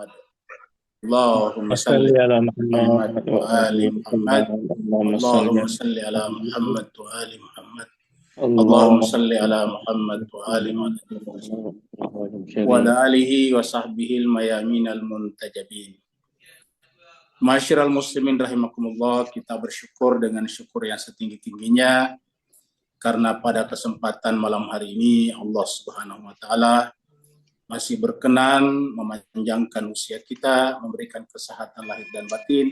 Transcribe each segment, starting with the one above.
Muhammad. Allahumma salli salli ala Muhammad Muhammad wa wa ali ali Muhammad. Muhammad. Allahumma salli ala Muhammad wa ali Muhammad. Allahumma Allahumma salli ala Muhammad wa ali Muhammad. salli Wa ala alihi wa sahbihi al-mayamin al-muntajabin. Masyiral muslimin rahimakumullah, kita bersyukur dengan syukur yang setinggi-tingginya karena pada kesempatan malam hari ini Allah Subhanahu wa taala masih berkenan memanjangkan usia kita, memberikan kesehatan lahir dan batin,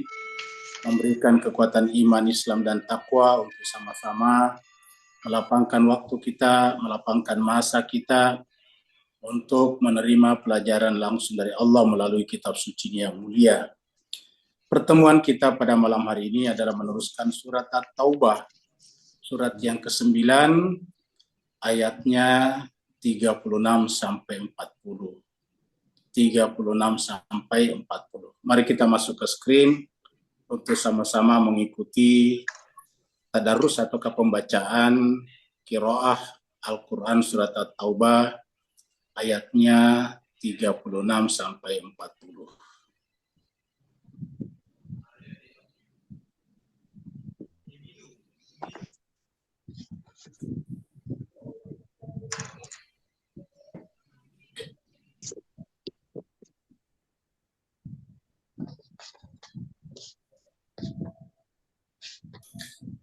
memberikan kekuatan iman, Islam dan takwa untuk sama-sama melapangkan waktu kita, melapangkan masa kita untuk menerima pelajaran langsung dari Allah melalui kitab suci yang mulia. Pertemuan kita pada malam hari ini adalah meneruskan surat At-Taubah, surat yang ke-9, ayatnya 36 sampai 40. 36 sampai 40. Mari kita masuk ke screen untuk sama-sama mengikuti tadarus atau pembacaan qiraah Al-Quran surat At-Taubah ayatnya 36 sampai 40.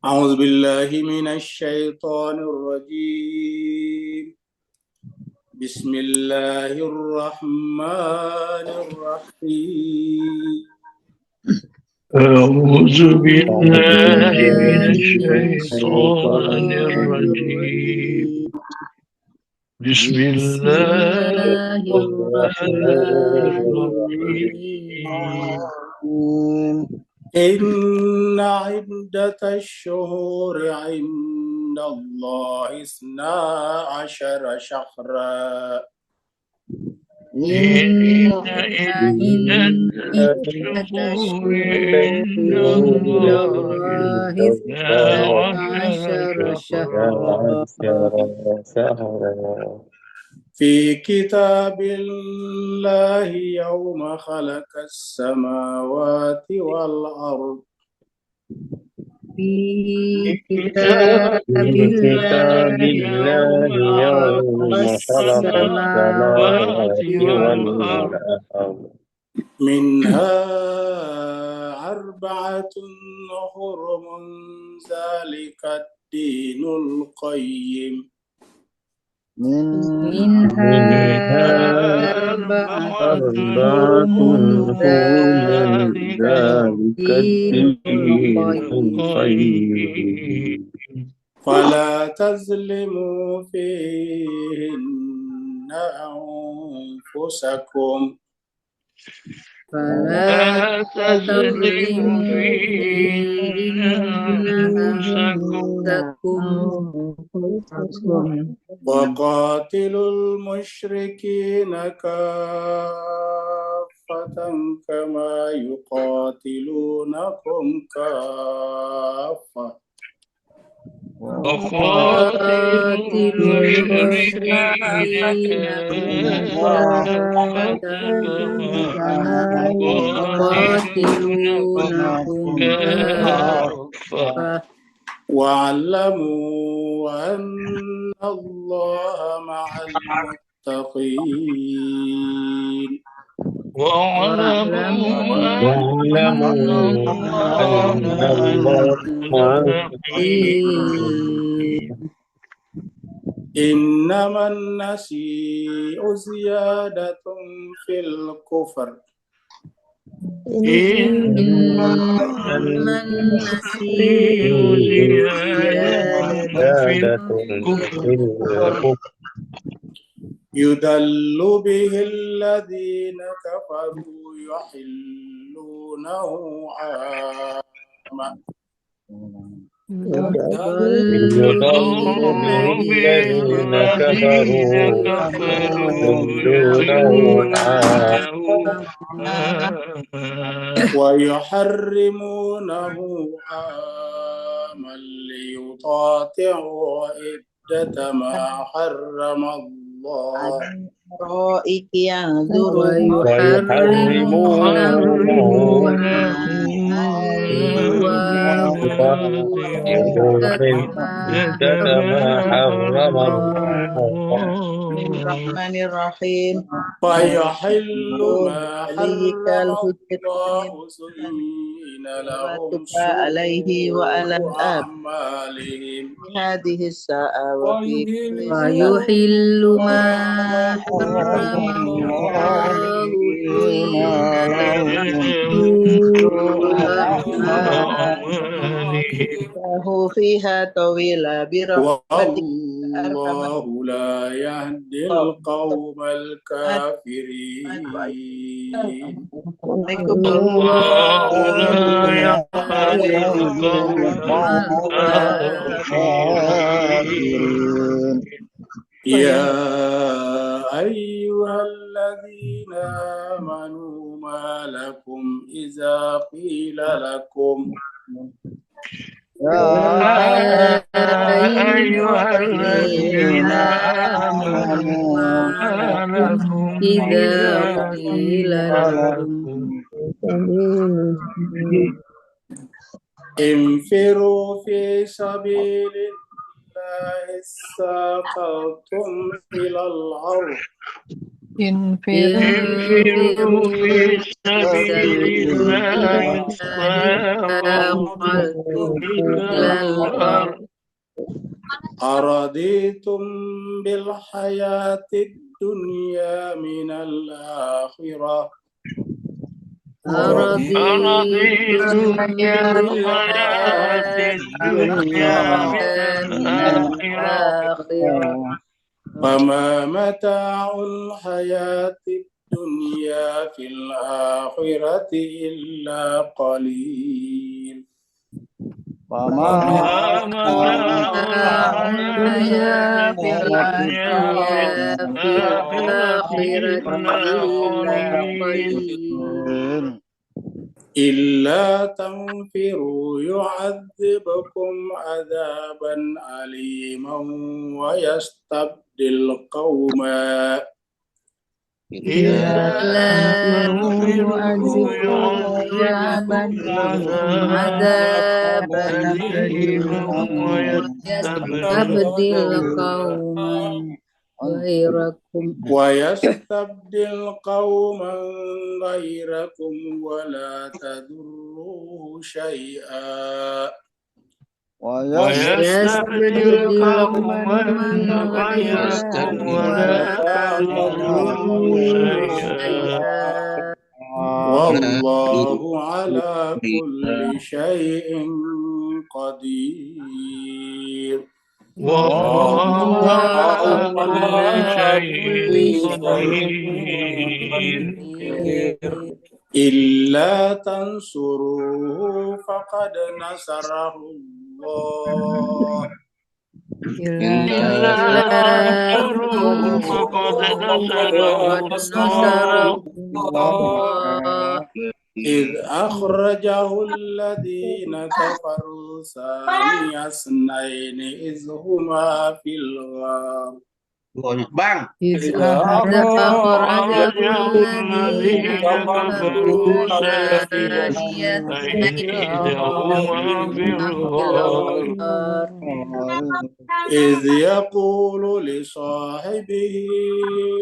A'udzu billahi minasy syaithanir rajim. Bismillahirrahmanirrahim. أعوذ بالله من الشيطان الرجيم بسم الله الرحمن الرحيم إن عدة الشهور عند الله 12 شهرا إن عدة الشهور عند الله 12 شهرا في كتاب الله يوم خلق السماوات والأرض في كتاب الله يوم خلق السماوات والأرض منها 4 حرم ذلك الدين القيم منها 4 حرم ذلك الدين القيم فلا تظلموا فيهن أنفسكم فلا تظلموا فيهن أنفسكم وقاتلوا المشركين كافة كما يقاتلونكم كافة وقاتلوا المشركين كافة كما يقاتلونكم كافة واعلموا أن الله مع المتقين واعلموا أن الله مع المتقين إنما النسيء زيادة في الكفر إنما النسيء زيادة في الكفر يدل به الذين كفروا يحلونه عاما يضل به الذين كفروا يحلونه ويحرمونه عاما ليقاطعوا عدة ما حرم الله الله الأرائك ينظرون ويحرمونه عدة ما حرم الله. الرحمن الرحيم فيحل ما عليك حرم الحجة الله زين لهم تتلى عليه وعلى سوء الآب أعمالهم في هذه الساعة وفي ويحل ما حرم الله زين له فيها طويلة برحمتك أرحم والله لا يهدي القوم الكافرين. الله لا يهدي القوم الكافرين. يا أيها الذين آمنوا ما لكم إذا قيل لكم يا أيها الذين آمنوا ما لكم إذا قيل لكم انفروا في سبيل الله استاقلتم إلى الأرض انفروا في سبيل الله استاقلتم إلى الأرض. أرضيتم بالحياة الدنيا من الآخرة أرضيتم بالحياة الدنيا من الآخرة. فما متاع الحياة الدنيا في الآخرة إلا قليل. وما متاع الحياة الدنيا في الآخرة إلا قليل. إلا تنفروا يعذبكم عذابا أليما ويستبدل قوما ويستبدل قوما غيركم ولا تضروه شيئا. ويستبدل قوما غيركم ولا تضروه شيئا. والله على كل شيء قدير. والله على كل شيء قدير. إلا تنصروه فقد نصره الله. إلا تنصروه فقد نصره الله إذ أخرجه الذين كفروا ثاني اثنين إذ هما في الغار. إذ أخرجه الذين كفروا ثاني اثنين إذ يقول لصاحبه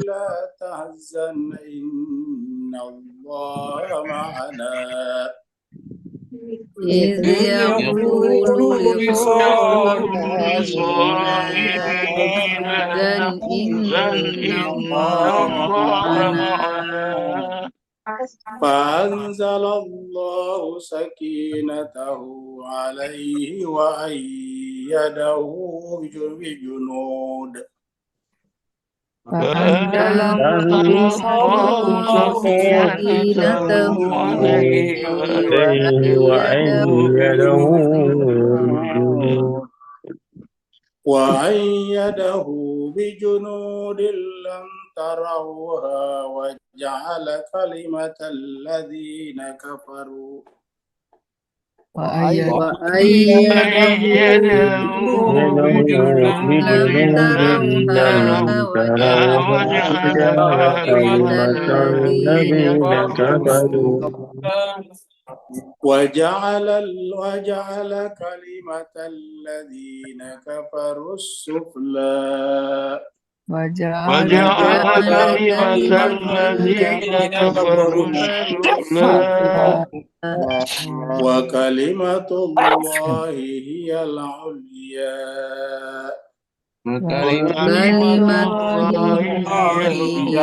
لا تحزن إن الله معنا. إذ يقول لصاحبه لا تحزن إن الله معنا. فأنزل الله سكينته عليه وأيده بجنود. فأنزل الله سكينته عليه وأيده بجنود لم تروها وجعل كلمة الذين كفروا وأيده بنصر لم تروها وجعل كلمة الذين كفروا وجعل كلمة الذين كفروا السفلى وجعل كلمة الذين كفروا السفلى وكلمة الله هي العليا وكلمة الله هي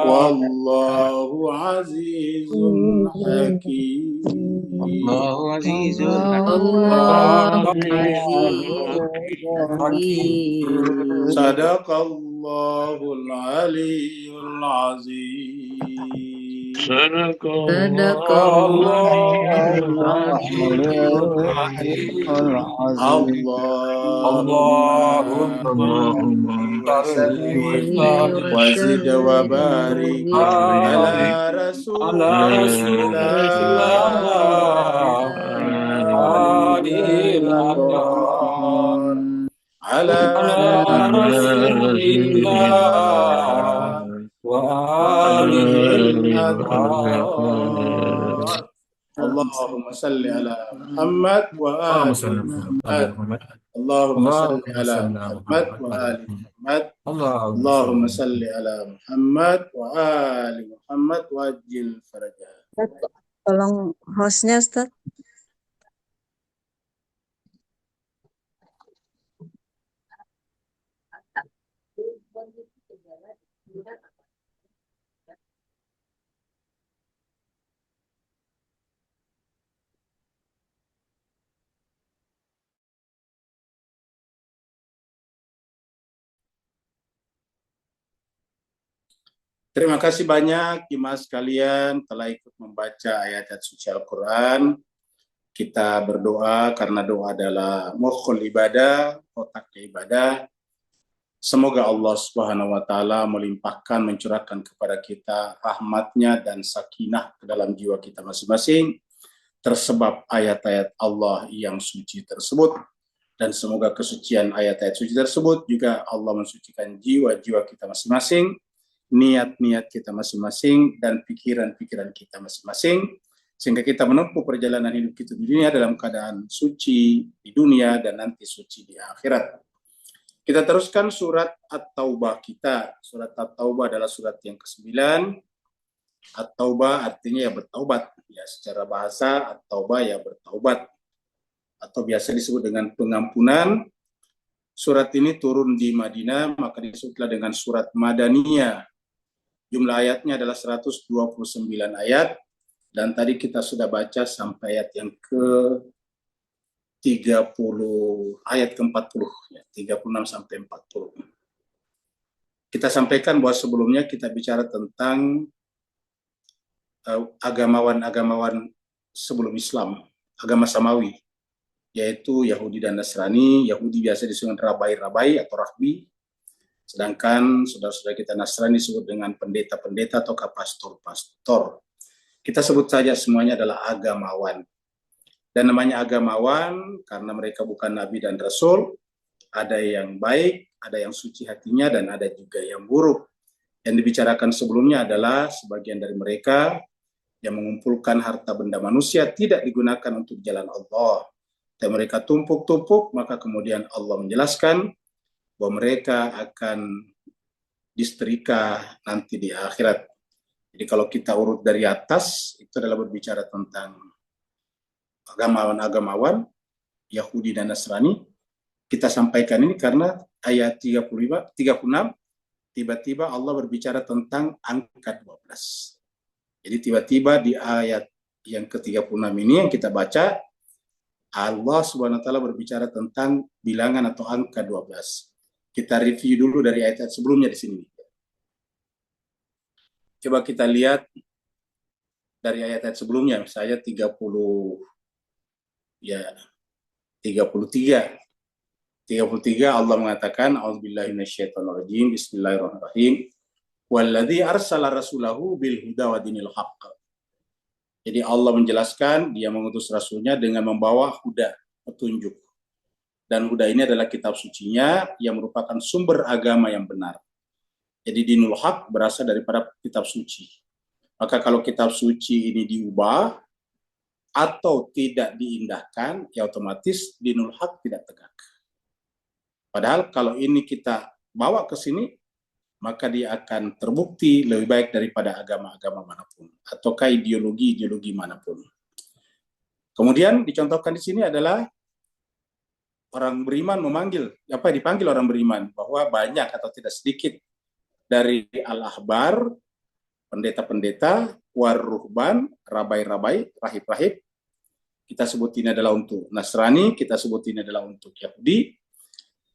والله عزيز حكيم الله عزيز الله عزيز حكيم صدق الله العلي العظيم صدق صدق الله الله اللهم صل وزد وبارك على رسول الله على رسول الله وآله الأطهار اللهم صل على محمد وآل محمد اللهم صل على محمد وآل محمد اللهم صل على محمد وآل محمد وعجل فرجه. Tolong hostnya, Ustaz. Terima kasih banyak Jemaah sekalian telah ikut membaca ayat-ayat suci Al-Quran. Kita berdoa karena doa adalah mukhul ibadah, otaknya ibadah. Semoga Allah Subhanahu wa Ta'ala melimpahkan, mencurahkan kepada kita rahmatnya dan sakinah ke dalam jiwa kita masing-masing, tersebab ayat-ayat Allah yang suci tersebut. Dan semoga kesucian ayat-ayat suci tersebut juga Allah mensucikan jiwa-jiwa kita masing-masing, niat-niat kita masing-masing, dan pikiran-pikiran kita masing-masing, sehingga kita menempuh perjalanan hidup kita di dunia dalam keadaan suci di dunia dan nanti suci di akhirat. Kita teruskan surat At-Taubah kita. Surat At-Taubah adalah surat yang ke-9. At-Taubah artinya ya bertaubat. Ya, secara bahasa At-Taubah ya bertaubat. Atau biasa disebut dengan pengampunan. Surat ini turun di Madinah, maka disebutlah dengan surat Madaniyah. Jumlah ayatnya adalah 129 ayat. Dan tadi kita sudah baca sampai ayat yang ke-30, ayat ke-40, ya, 36 sampai 40. Kita sampaikan bahwa sebelumnya kita bicara tentang agamawan-agamawan sebelum Islam, agama Samawi, yaitu Yahudi dan Nasrani. Yahudi biasa disebut rabai-rabai atau rahbi, sedangkan saudara-saudara kita Nasrani disebut dengan pendeta-pendeta atau pastor-pastor. Kita sebut saja semuanya adalah agamawan. Dan namanya agamawan karena mereka bukan nabi dan rasul. Ada yang baik, ada yang suci hatinya, dan ada juga yang buruk. Yang dibicarakan sebelumnya adalah sebagian dari mereka yang mengumpulkan harta benda manusia tidak digunakan untuk jalan Allah. Dan mereka tumpuk-tumpuk, maka kemudian Allah menjelaskan bahwa mereka akan disetrika nanti di akhirat. Jadi kalau kita urut dari atas, itu adalah berbicara tentang agamawan-agamawan, Yahudi dan Nasrani. Kita sampaikan ini karena ayat 36, tiba-tiba Allah berbicara tentang angka 12. Jadi tiba-tiba di ayat yang ke-36 ini yang kita baca, Allah Subhanahu wa Ta'ala berbicara tentang bilangan atau angka 12. Kita review dulu dari ayat sebelumnya di sini. Coba kita lihat dari ayat-ayat sebelumnya, misalnya 33. Allah mengatakan, A'udzubillahi minasyaitonirrajim, Bismillahirrahmanirrahim. Walladzi arsala rasulahu bil huda wa dinil haqq Jadi Allah menjelaskan dia mengutus Rasulnya dengan membawa huda, petunjuk. Dan huda ini adalah kitab sucinya yang merupakan sumber agama yang benar. Jadi dinul haq berasal daripada kitab suci. Maka kalau kitab suci ini diubah atau tidak diindahkan, ya otomatis dinul haq tidak tegak. Padahal kalau ini kita bawa ke sini, maka dia akan terbukti lebih baik daripada agama-agama manapun, ataukah ideologi-ideologi manapun. Kemudian dicontohkan di sini adalah orang beriman dipanggil orang beriman, bahwa banyak atau tidak sedikit dari al-ahbar, pendeta-pendeta, waruhban, rabai-rabai, rahib-rahib, kita sebut ini adalah untuk Nasrani, kita sebut ini adalah untuk Yahudi,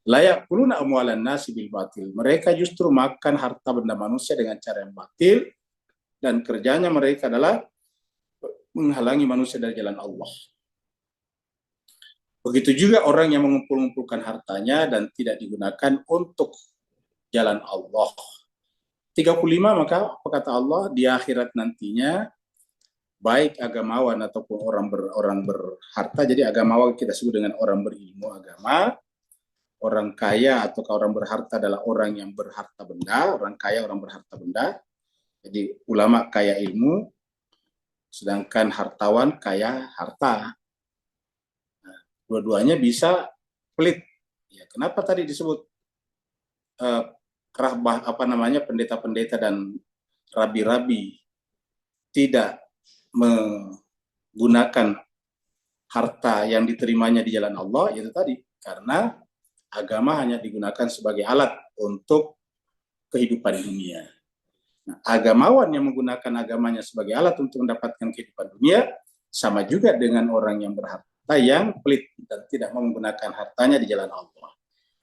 layak kuluna amwalan nasi bil batil. Mereka justru makan harta benda manusia dengan cara yang batil, dan kerjanya mereka adalah menghalangi manusia dari jalan Allah. Begitu juga orang yang mengumpul-ngumpulkan hartanya dan tidak digunakan untuk jalan Allah. 35, maka apa kata Allah, di akhirat nantinya baik agamawan ataupun orang berharta. Jadi agamawan kita sebut dengan orang berilmu agama. Orang kaya atau orang berharta adalah orang yang berharta benda, orang kaya orang berharta benda. Jadi ulama kaya ilmu, sedangkan hartawan kaya harta. Nah, dua-duanya bisa pelit. Ya, kenapa tadi disebut pendeta-pendeta dan rabi-rabi tidak menggunakan harta yang diterimanya di jalan Allah? Itu tadi, karena agama hanya digunakan sebagai alat untuk kehidupan dunia. Nah, agamawan yang menggunakan agamanya sebagai alat untuk mendapatkan kehidupan dunia sama juga dengan orang yang berharta yang pelit dan tidak mau menggunakan hartanya di jalan Allah.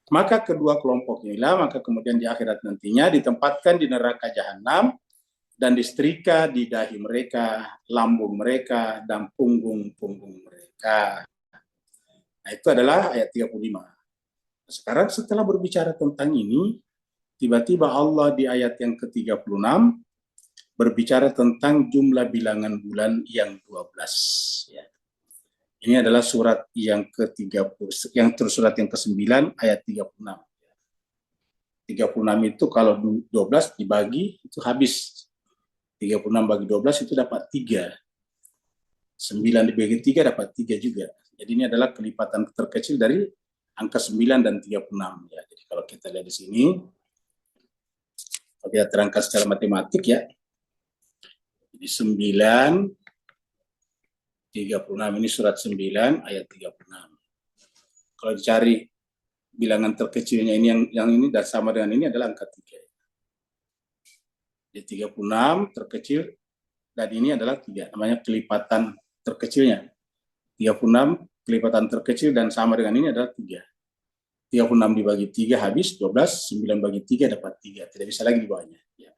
Maka kedua kelompok inilah maka kemudian di akhirat nantinya ditempatkan di neraka jahanam dan disetrika di dahi mereka, lambung mereka, dan punggung-punggung mereka. Nah, itu adalah ayat 35. Sekarang setelah berbicara tentang ini, tiba-tiba Allah di ayat yang ke-36 berbicara tentang jumlah bilangan bulan yang 12. Ya. Ini adalah surat yang ke-30, surat yang ke-9 ayat 36. 36 itu kalau 12 dibagi itu habis. 36 bagi 12 itu dapat 3. 9 dibagi 3 dapat 3 juga. Jadi ini adalah kelipatan terkecil dari angka 9 dan 36. Ya. Jadi kalau kita lihat di sini, kalau kita terangkan secara matematik ya, jadi 9, 36, ini surat 9 ayat 36. Kalau dicari bilangan terkecilnya ini yang ini dan sama dengan ini adalah angka 3. Jadi 36 terkecil dan ini adalah 3. Namanya kelipatan terkecilnya. 36 kelipatan terkecil dan sama dengan ini adalah 3. 36 dibagi 3 habis 12, 9 bagi 3 dapat 3. Tidak bisa lagi di bawahnya. Ya.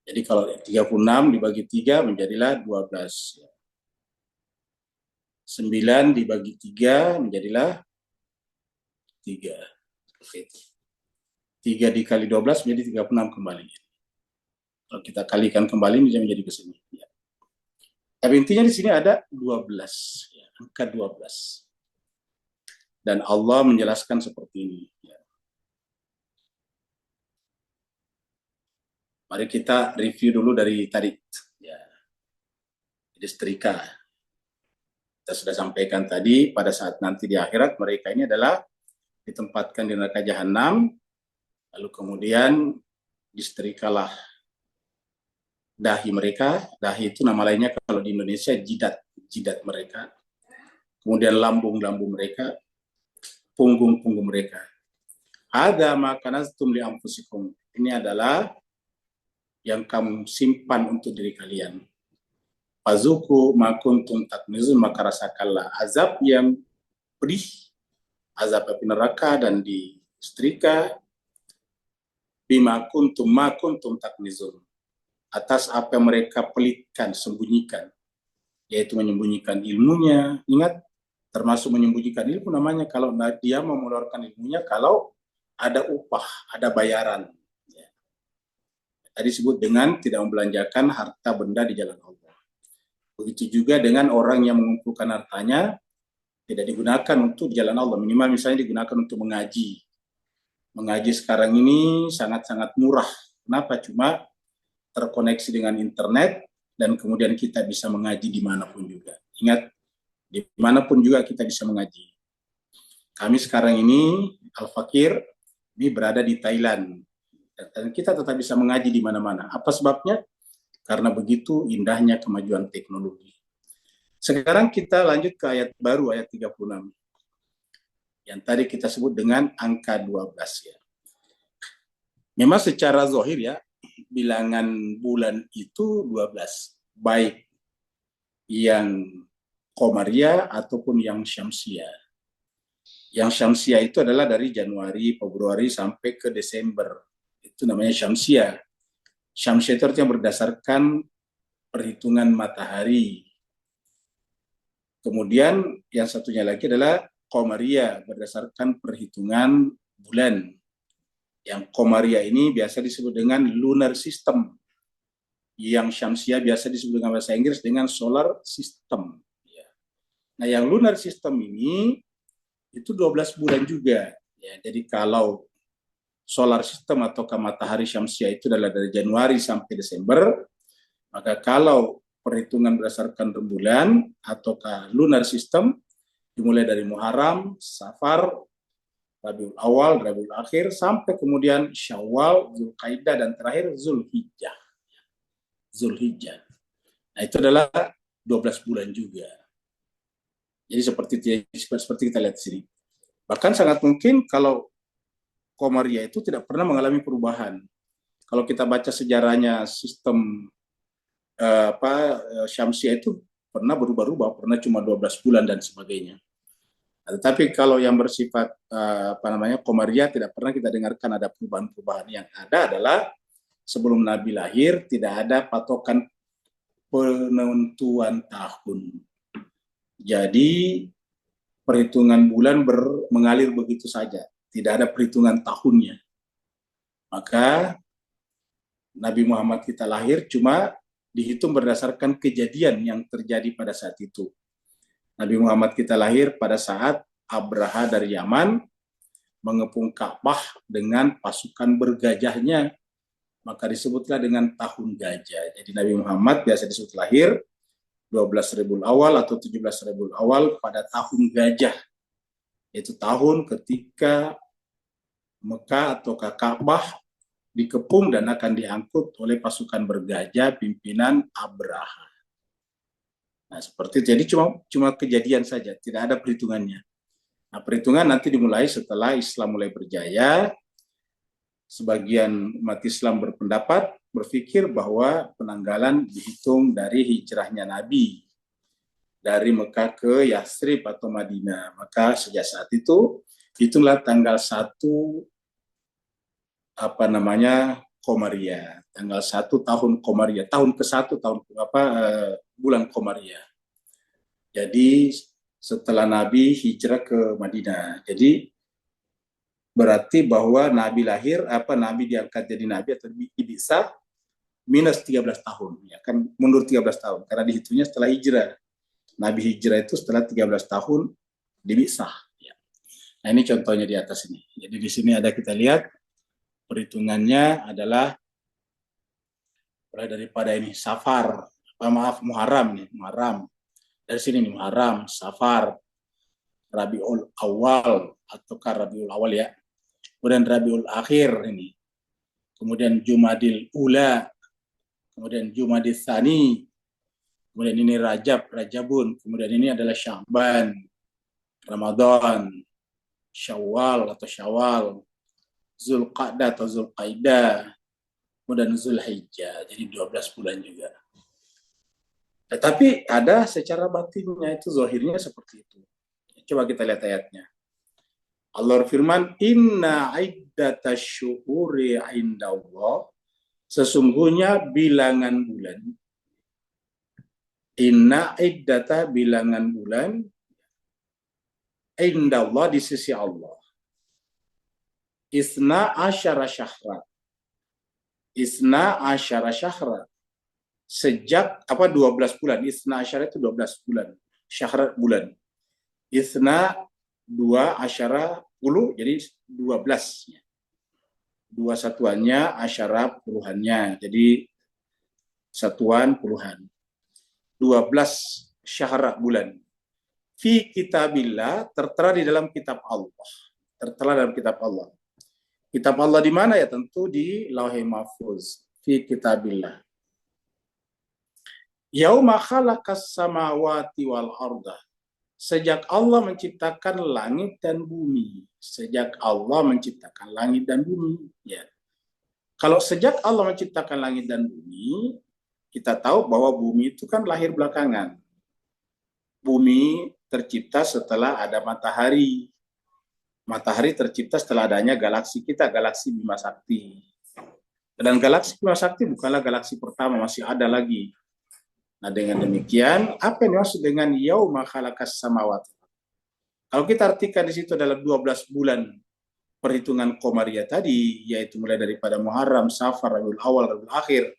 Jadi kalau 36 dibagi 3 menjadilah 12. Ya. 9 dibagi 3 menjadilah 3. Oke. 3 dikali 12 menjadi 36 kembali. Kalau kita kalikan kembali bisa menjadi ke sini. Ya. Tapi intinya di sini ada 12. Ya, angka 12. Dan Allah menjelaskan seperti ini. Ya. Mari kita review dulu dari tadi. Ya. Jadi setrika. Kita sudah sampaikan tadi, pada saat nanti di akhirat, mereka ini adalah ditempatkan di neraka jahanam, lalu kemudian disetrikalah dahi mereka. Dahi itu nama lainnya kalau di Indonesia jidat mereka. Kemudian lambung-lambung mereka, punggung-punggung mereka. Ada makanastum li anfusikum. Ini adalah yang kamu simpan untuk diri kalian. Fazuku ma kuntum taknizun, maka rasakanlah azab yang pedih, azab api neraka dan disetrika, bima kuntum ma kuntum taknizun, atas apa yang mereka pelitkan, sembunyikan, yaitu menyembunyikan ilmunya. Ingat, termasuk menyembunyikan ilmu namanya kalau dia mau mengeluarkan ilmunya kalau ada upah, ada bayaran. Tadi disebut dengan tidak membelanjakan harta benda di jalan Allah. Begitu juga dengan orang yang mengumpulkan hartanya tidak digunakan untuk jalan Allah, minimal misalnya digunakan untuk mengaji. Mengaji sekarang ini sangat-sangat murah. Kenapa? Cuma terkoneksi dengan internet dan kemudian kita bisa mengaji dimanapun juga. Ingat, dimanapun juga kita bisa mengaji. Kami sekarang ini, Al-Fakir, ini berada di Thailand. Dan kita tetap bisa mengaji di mana-mana. Apa sebabnya? Karena begitu indahnya kemajuan teknologi. Sekarang kita lanjut ke ayat baru, ayat 36. Yang tadi kita sebut dengan angka 12 ya. Memang secara zahir ya, bilangan bulan itu 12. Baik yang Qamariyah ataupun yang Syamsiyah. Yang Syamsiyah itu adalah dari Januari, Februari sampai ke Desember. Itu namanya Syamsiyah. Syamsiyah itu artinya berdasarkan perhitungan matahari. Kemudian yang satunya lagi adalah Qamariyah, berdasarkan perhitungan bulan. Yang Qamariyah ini biasa disebut dengan lunar system. Yang Syamsiyah biasa disebut dengan bahasa Inggris dengan solar system. Nah, yang lunar system ini itu 12 bulan juga. Ya, jadi kalau solar system atau matahari Syamsiyah itu adalah dari Januari sampai Desember, maka kalau perhitungan berdasarkan rembulan atau lunar system dimulai dari Muharram, Safar, Rabiul Awal, Rabiul Akhir, sampai kemudian Syawal, Zulkaidah, dan terakhir Zulhijjah. Zulhijjah. Nah, itu adalah 12 bulan juga. Jadi seperti kita lihat di sini. Bahkan sangat mungkin kalau Qamariyah itu tidak pernah mengalami perubahan. Kalau kita baca sejarahnya sistem Syamsiyah itu pernah berubah-ubah, pernah cuma 12 bulan dan sebagainya. Tetapi kalau yang bersifat Qamariyah tidak pernah kita dengarkan ada perubahan-perubahan. Yang ada adalah sebelum Nabi lahir tidak ada patokan penentuan tahun. Jadi perhitungan bulan mengalir begitu saja, tidak ada perhitungan tahunnya. Maka Nabi Muhammad kita lahir cuma dihitung berdasarkan kejadian yang terjadi pada saat itu. Nabi Muhammad kita lahir pada saat Abraha dari Yaman mengepung Ka'bah dengan pasukan bergajahnya, maka disebutlah dengan tahun gajah. Jadi Nabi Muhammad biasa disebut lahir 12 Rabiul Awal atau 17 Rabiul Awal pada tahun gajah. Itu tahun ketika Mekah atau Ka'bah dikepung dan akan diangkut oleh pasukan bergajah pimpinan Abraha. Nah, seperti itu. Jadi cuma kejadian saja, tidak ada perhitungannya. Nah, perhitungan nanti dimulai setelah Islam mulai berjaya. Sebagian umat Islam berpikir bahwa penanggalan dihitung dari hijrahnya Nabi dari Mekah ke Yathrib atau Madinah. Maka sejak saat itu hitunglah tanggal 1 Qamariyah, tanggal 1 tahun Qamariyah, tahun ke-1 bulan Qamariyah. Jadi setelah Nabi hijrah ke Madinah. Jadi berarti bahwa Nabi lahir, Nabi diangkat jadi Nabi atau bisa minus 13 tahun. Ya kan, mundur 13 tahun. Karena dihitungnya setelah hijrah. Nabi hijrah itu setelah 13 tahun dibisah. Ya. Nah, ini contohnya di atas ini. Jadi di sini ada kita lihat perhitungannya adalah mulai daripada ini Safar, Muharram nih, Muharram. Dari sini nih Muharram, Safar, Rabiul Awal ataukah Rabiul Awal ya. Kemudian Rabiul Akhir ini. Kemudian Jumadil Ula. Kemudian Jumadil Tsani. Kemudian ini Rajabun. Kemudian ini adalah Sya'ban, Ramadan, Syawal atau Syawal, Zulqa'dah atau Zulqaidah, kemudian Zulhijjah. Jadi 12 bulan juga. Tetapi ada secara batinnya, itu zahirnya seperti itu. Coba kita lihat ayatnya. Allah firman, inna iddatash syuhuri indallah, sesungguhnya bilangan bulan. Inna iddata bilangan bulan indallah di sisi Allah. Isna asyara syahra. sejak 12 bulan. Itsna asyara itu 12 bulan. Syahr bulan. Itsna 2 asyara 10, jadi 12. Dua satuannya asyara puluhannya, jadi satuan puluhan. 12 syahr bulan. Fi kitabillah, tertera di dalam kitab Allah. Tertera dalam kitab Allah. Kitab Allah di mana ya? Tentu di Lauhul Mahfuz. Fi kitabillah. Yauma khalaqas samawati wal arda. Sejak Allah menciptakan langit dan bumi. Sejak Allah menciptakan langit dan bumi. Ya. Kalau sejak Allah menciptakan langit dan bumi, kita tahu bahwa bumi itu kan lahir belakangan. Bumi tercipta setelah ada matahari. Matahari tercipta setelah adanya galaksi kita, galaksi Bima Sakti. Dan galaksi Bima Sakti bukanlah galaksi pertama, masih ada lagi. Nah, dengan demikian, apa yang dimaksud dengan yauma khalaqas samawati? Kalau kita artikan di situ adalah 12 bulan perhitungan Qamariyah tadi, yaitu mulai daripada Muharram, Safar, Rabiul Awal, Rabiul Akhir,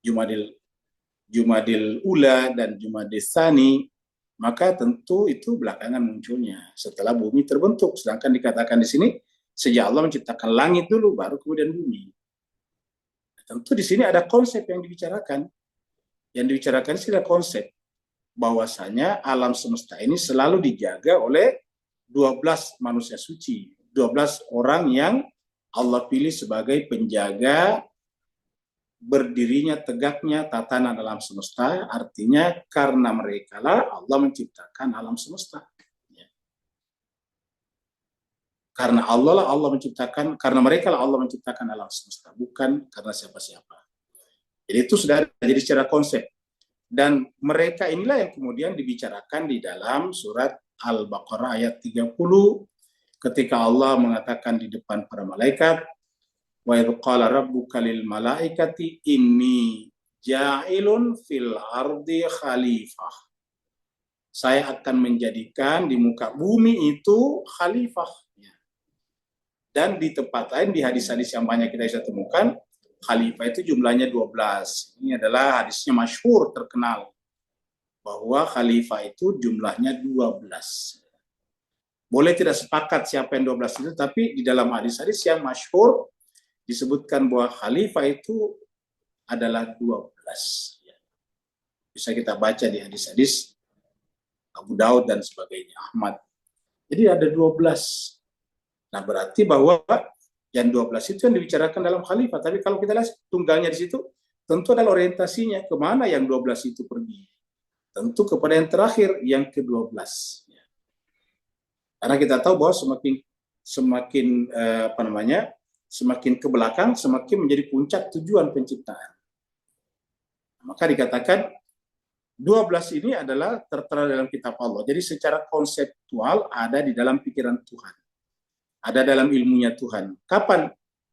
Jumadil Ula, dan Jumadil Tsani, maka tentu itu belakangan munculnya setelah bumi terbentuk. Sedangkan dikatakan di sini, sejak Allah menciptakan langit dulu, baru kemudian bumi. Tentu di sini ada konsep yang dibicarakan. Yang dibicarakan adalah konsep bahwasanya alam semesta ini selalu dijaga oleh 12 manusia suci, 12 orang yang Allah pilih sebagai penjaga berdirinya tegaknya tatanan alam semesta. Artinya karena mereka lah Allah menciptakan alam semesta. Karena Allah lah Allah menciptakan, karena mereka lah Allah menciptakan alam semesta, bukan karena siapa-siapa. Jadi itu sudah jadi secara konsep. Dan mereka inilah yang kemudian dibicarakan di dalam surat Al-Baqarah ayat 30 ketika Allah mengatakan di depan para malaikat, wa idz qala rabbuka lil malaikati inni ja'ilun fil ardi khalifah. Saya akan menjadikan di muka bumi itu khalifah. Dan di tempat lain, di hadis-hadis yang banyak kita bisa temukan, khalifah itu jumlahnya 12. Ini adalah hadisnya masyhur, terkenal. Bahwa khalifah itu jumlahnya 12. Boleh tidak sepakat siapa yang 12 itu, tapi di dalam hadis-hadis yang masyhur, disebutkan bahwa khalifah itu adalah 12. Bisa kita baca di hadis-hadis Abu Daud dan sebagainya, Ahmad. Jadi ada 12. Nah, berarti bahwa yang 12 itu yang dibicarakan dalam khalifah. Tapi kalau kita lihat tunggalnya di situ, tentu adalah orientasinya kemana yang 12 itu pergi. Tentu kepada yang terakhir, yang ke-12. Karena kita tahu bahwa semakin ke belakang, semakin menjadi puncak tujuan penciptaan. Maka dikatakan 12 ini adalah tertera dalam kitab Allah. Jadi secara konseptual ada di dalam pikiran Tuhan. Ada dalam ilmunya Tuhan. Kapan?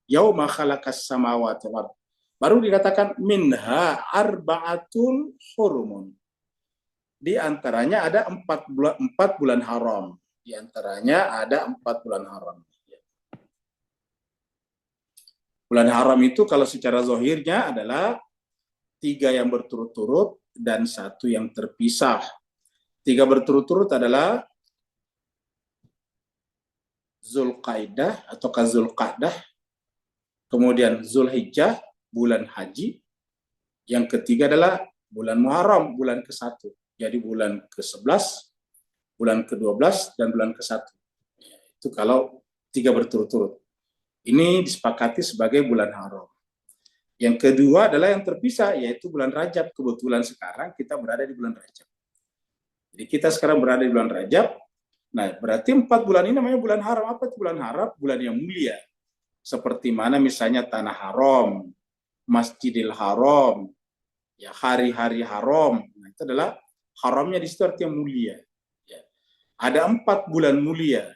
Yauma khalaqas samawati wal ardh. Baru dikatakan minha arba'atul hurumun. Di antaranya ada 4 bulan haram. Di antaranya ada 4 bulan haram. Bulan haram itu kalau secara zahirnya adalah 3 yang berturut-turut dan 1 yang terpisah. 3 berturut-turut adalah Zulqaidah atau Zulqa'dah, kemudian Zulhijjah, bulan haji, yang ketiga adalah bulan Muharram, bulan ke-1. Jadi bulan ke-11, bulan ke-12, dan bulan ke-1. Itu kalau 3 berturut-turut. Ini disepakati sebagai bulan haram. Yang kedua adalah yang terpisah, yaitu bulan Rajab. Kebetulan sekarang kita berada di bulan Rajab. Jadi kita sekarang berada di bulan Rajab. Nah, berarti 4 bulan ini namanya bulan haram. Apa itu bulan haram? Bulan yang mulia. Seperti mana misalnya Tanah Haram, Masjidil Haram, ya hari-hari haram. Nah, itu adalah haramnya di situ artinya mulia. Ya. Ada 4 bulan mulia,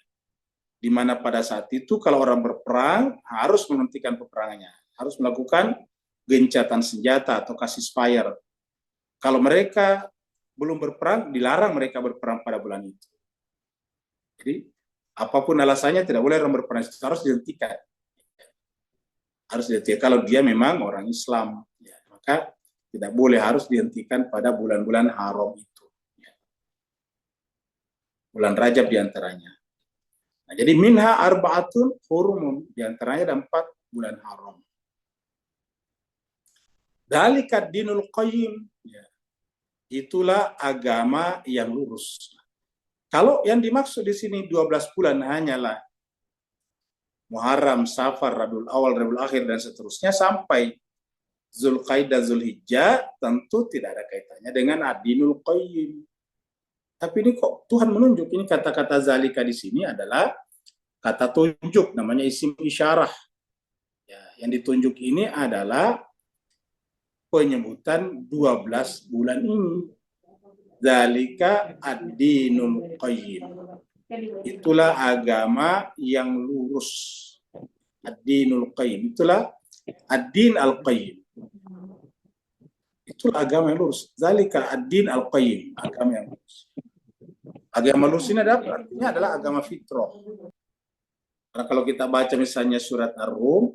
di mana pada saat itu kalau orang berperang harus menghentikan peperangannya, harus melakukan gencatan senjata atau ceasefire. Kalau mereka belum berperang, dilarang mereka berperang pada bulan itu. Jadi apapun alasannya tidak boleh orang berperang, harus dihentikan. Harus dihentikan kalau dia memang orang Islam. Ya, maka Tidak boleh, harus dihentikan pada bulan-bulan haram itu. Bulan Rajab diantaranya. Nah, jadi minha arba'atun hurumun, diantaranya ada 4 bulan haram. Dzalika dinul qayyim, ya. Itulah agama yang lurus. Kalau yang dimaksud di sini 12 bulan hanyalah Muharram, Safar, Rabiul Awal, Rabiul Akhir dan seterusnya sampai Zulqaidah, Zulhijjah, tentu tidak ada kaitannya dengan Ad-Dinul Qayyim. Tapi ini kok Tuhan menunjuk, ini kata-kata zalika di sini adalah kata tunjuk, namanya isim isyarah. Ya, yang ditunjuk ini adalah penyebutan 12 bulan ini. Zalika ad-dinul qayyim. Itulah agama yang lurus. Ad-dinul qayyim. Itulah ad-din al-qayyim. Itulah agama yang lurus. Zalika ad-din al-qayyim. Agama yang lurus. Agama lurus ini artinya adalah agama fitrah. Karena kalau kita baca misalnya surat Ar-Rum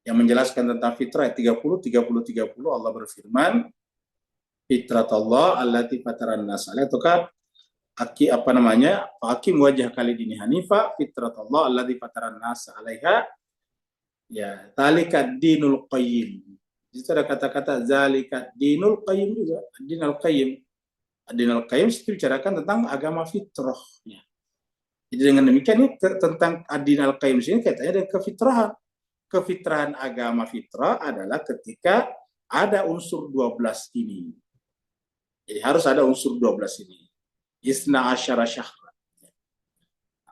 yang menjelaskan tentang fitrah 30 Allah berfirman, fitrat Allah allati fataran nas alaiha, ataukah hakim wajah kali dini hanifa fitrat Allah allati fataran nas alaiha, ya, zalika dinul qayyim. Itu ada kata-kata zalika dinul qayyim juga, dinul qayyim. Dinul qayyim itu bicarakan tentang agama fitrahnya. Jadi dengan demikian ini tentang ad-din al-qayyim ini kaitannya dengan kefitrahan. Kefitrahan agama fitrah adalah ketika ada unsur 12 ini. Jadi harus ada unsur 12 ini. Isna asyara syahra.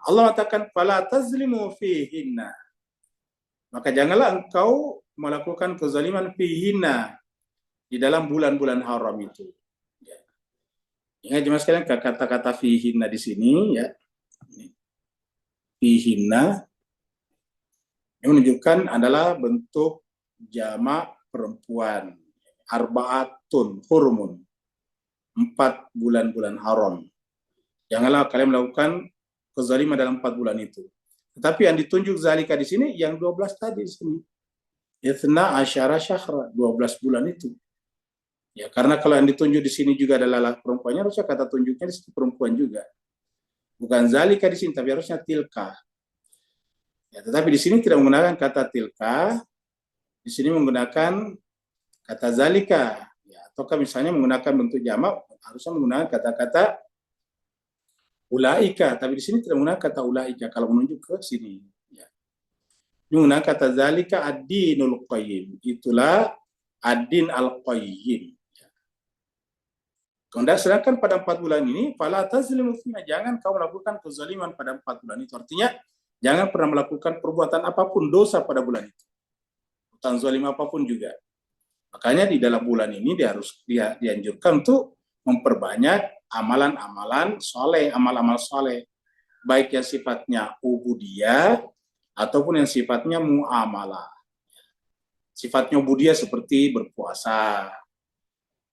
Allah mengatakan fala tazlimu fihinna. Maka janganlah engkau melakukan kezaliman fihinna, di dalam bulan-bulan haram itu. Ya. Ingat jemaah sekalian kata-kata fihinna di sini, ya. Fihinna yang menunjukkan adalah bentuk jamak perempuan. Arba'atun hurumun. 4 bulan-bulan haram. Janganlah kalian melakukan kezaliman dalam 4 bulan itu. Tetapi yang ditunjuk zalika di sini yang 12 tadi di sini. Itsna asyara syahra, 12 bulan itu. Ya, karena kalau yang ditunjuk di sini juga adalah perempuannya, harusnya kata tunjuknya di sini perempuan juga. Bukan zalika di sini, tapi harusnya tilka. Ya, tetapi di sini tidak menggunakan kata tilka, di sini menggunakan kata zalika. Ya, ataukah misalnya menggunakan bentuk jamak, harusnya menggunakan kata-kata ulaika, tapi di sini tidak menggunakan kata ulaika kalau menunjuk ke sini. Ya. Menggunakan kata zalika ad-dinul qayyim. Itulah ad-din al-qayyim. Kemudian sedangkan pada 4 bulan ini, fala tazlimu fiha, jangan kau melakukan kezaliman pada 4 bulan itu. Artinya, jangan pernah melakukan perbuatan apapun dosa pada bulan itu. Bukan zalim apapun juga. Makanya di dalam bulan ini dianjurkan untuk memperbanyak amalan-amalan soleh, amal-amal soleh. Baik yang sifatnya ubudiyah, ataupun yang sifatnya muamalah. Sifatnya ubudiyah seperti berpuasa,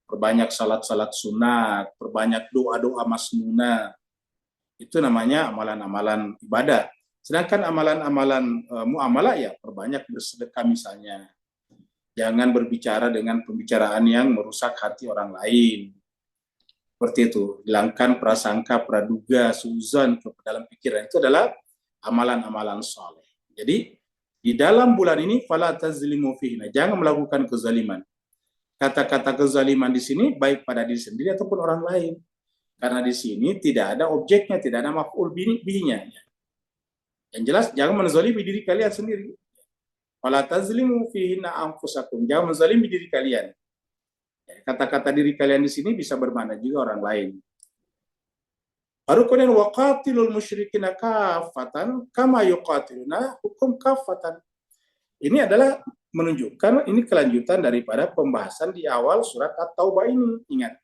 perbanyak salat-salat sunat, perbanyak doa-doa masnunah. Itu namanya amalan-amalan ibadah. Sedangkan amalan-amalan muamalah ya perbanyak bersedekah misalnya. Jangan berbicara dengan pembicaraan yang merusak hati orang lain. Seperti itu. Hilangkan prasangka, praduga, suzon ke dalam pikiran. Itu adalah amalan-amalan soleh. Jadi di dalam bulan ini fala tazlimu fihi, jangan melakukan kezaliman. Kata-kata kezaliman di sini baik pada diri sendiri ataupun orang lain. Karena di sini tidak ada objeknya, tidak ada maf'ul bihinya. Yang jelas jangan menzalimi diri kalian sendiri. Wala tazlimu fihinna anfusakum, jangan menzalimi diri kalian. Kata-kata diri kalian di sini bisa bermakna juga orang lain. Baru kemudian waqatilul musyrikina kaffatan kama yuqatiluna hukum kaffatan. Ini adalah menunjukkan ini kelanjutan daripada pembahasan di awal surat At-Taubah ini. Ingat,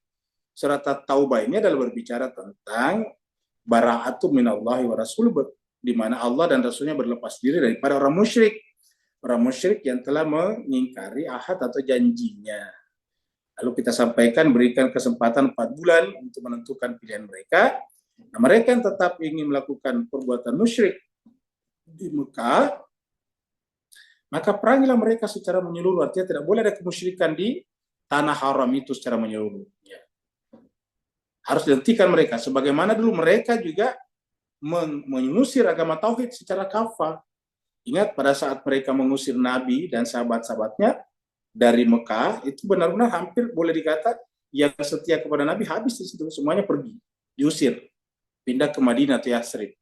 surat At-Taubah ini adalah berbicara tentang bara'atu minallahi wa rasul, di mana Allah dan Rasulnya berlepas diri daripada orang musyrik. Orang musyrik yang telah mengingkari ahad atau janjinya. Lalu kita sampaikan, berikan kesempatan 4 bulan untuk menentukan pilihan mereka. Nah, mereka yang tetap ingin melakukan perbuatan musyrik di Mekah, maka perangilah mereka secara menyeluruh. Artinya tidak boleh ada kemusyrikan di tanah haram itu secara menyeluruh. Ya. Harus dihentikan mereka. Sebagaimana dulu mereka juga mengusir agama tauhid secara kafah. Ingat pada saat mereka mengusir Nabi dan sahabat-sahabatnya dari Mekah, itu benar-benar hampir boleh dikata yang setia kepada Nabi habis di situ, semuanya pergi, diusir, pindah ke Madinah atau Yathrib.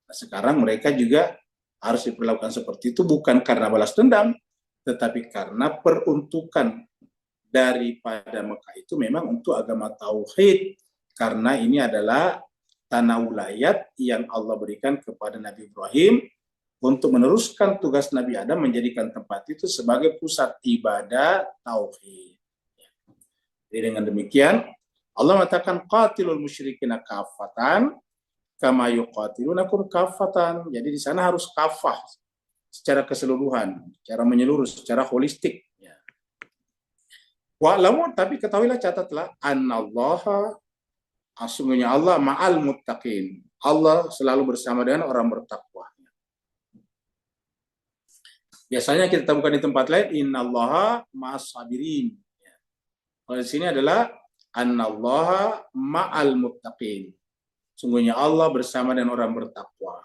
Nah, sekarang mereka juga harus diperlakukan seperti itu, bukan karena balas dendam, tetapi karena peruntukan daripada Mekah itu memang untuk agama tauhid, karena ini adalah tanah wilayah yang Allah berikan kepada Nabi Ibrahim untuk meneruskan tugas Nabi Adam menjadikan tempat itu sebagai pusat ibadah tauhid. Jadi dengan demikian Allah mengatakan qatilul musyrikina kafatan kama yuqatilunakum kafatan. Jadi di sana harus kafah secara keseluruhan, secara menyeluruh, secara holistik. Wa'lamu, tapi ketahuilah, catatlah, annallaha, sesungguhnya Allah ma'al muttaqin. Allah selalu bersama dengan orang bertakwa. Biasanya kita temukan di tempat lain, innallaha ma'as sabirin. Kalau di sini adalah annallaha ma'al muttaqin. Sungguhnya Allah bersama dengan orang bertakwa.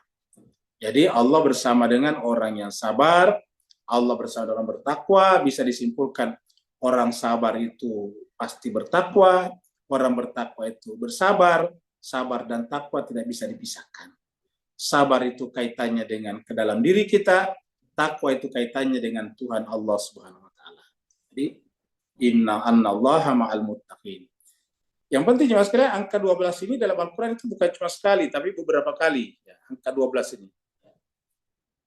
Jadi Allah bersama dengan orang yang sabar, Allah bersama dengan orang bertakwa. Bisa disimpulkan orang sabar itu pasti bertakwa, orang bertakwa itu bersabar, sabar dan takwa tidak bisa dipisahkan. Sabar itu kaitannya dengan ke dalam diri kita, takwa itu kaitannya dengan Tuhan Allah Subhanahu wa taala. Jadi inna annallaha ma'al muttaqin. Yang penting Jemaah sekalian, angka 12 ini dalam Al-Qur'an itu bukan cuma sekali tapi beberapa kali ya, angka 12 ini.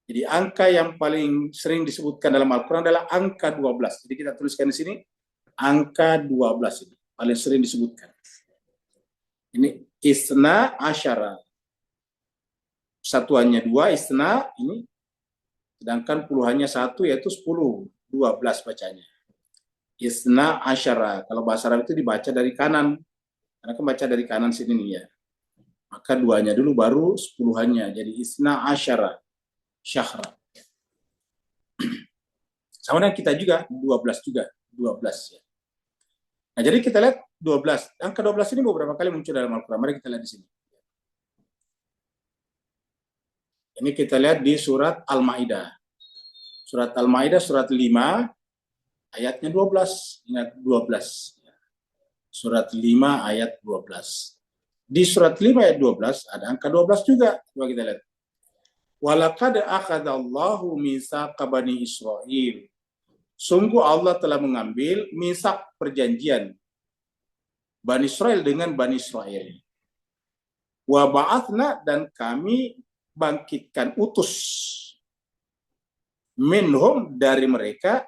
Jadi angka yang paling sering disebutkan dalam Al-Qur'an adalah angka 12. Jadi kita tuliskan di sini angka 12 ini paling sering disebutkan. Ini isna asyara. Satuannya 2, isna ini, sedangkan puluhannya 1 yaitu 10, 12 bacanya. Isna asyara. Kalau bahasa Arab itu dibaca dari kanan. Karena kan baca dari kanan sini nih ya. Maka 2-nya dulu baru 10-annya. Jadi isna asyara. Syahra. Sama dengan kita juga 12 juga, 12 ya. Nah, jadi kita lihat 12. Angka 12 ini beberapa kali muncul dalam Al-Qur'an. Mari kita lihat di sini. Ini kita lihat di surat Al-Maidah. Surat Al-Maidah surat 5 ayatnya 12. Ingat 12. Surat 5 ayat 12. Di surat 5 ayat 12 ada angka 12 juga. Coba kita lihat. Walaqad akhadallahu mitsaqa bani Israil. Sungguh Allah telah mengambil misak perjanjian Bani Israel dengan Bani Israel. Wa ba'athna, dan kami bangkitkan utus minhum, dari mereka,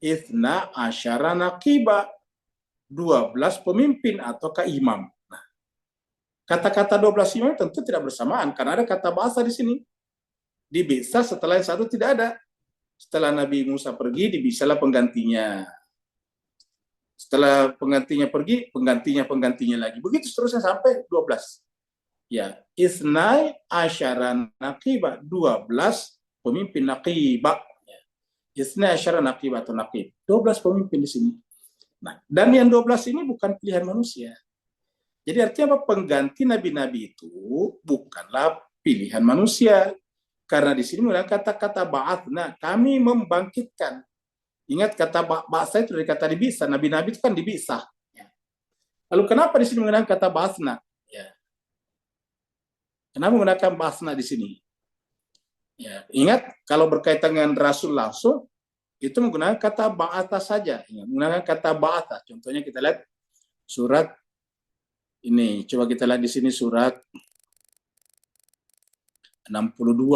ithna asyara naqiba, 12 pemimpin ataukah imam. Nah, kata-kata 12 imam tentu tidak bersamaan karena ada kata bahasa di sini. Dibisa setelah yang satu tidak ada. Setelah Nabi Musa pergi, dibisalah penggantinya. Setelah penggantinya pergi, penggantinya lagi. Begitu seterusnya sampai 12. Ya, isnai asyara naqiba, 12 pemimpin naqiba. Ya. Isnai asyara naqiba atau naqib. 12 pemimpin di sini. Nah, dan yang 12 ini bukan pilihan manusia. Jadi artinya apa? Pengganti nabi-nabi itu bukanlah pilihan manusia. Karena di sini menggunakan kata-kata ba'athna, kami membangkitkan. Ingat kata ba'atha itu dari kata dibisa. Nabi-nabi itu kan dibisa. Ya. Lalu kenapa di sini menggunakan kata ba'athna? Ya. Kenapa menggunakan ba'athna di sini? Ya. Ingat kalau berkaitan dengan Rasul langsung, itu menggunakan kata ba'atha saja. Ingat, menggunakan kata ba'atha. Contohnya kita lihat surat ini. Coba kita lihat di sini surat 62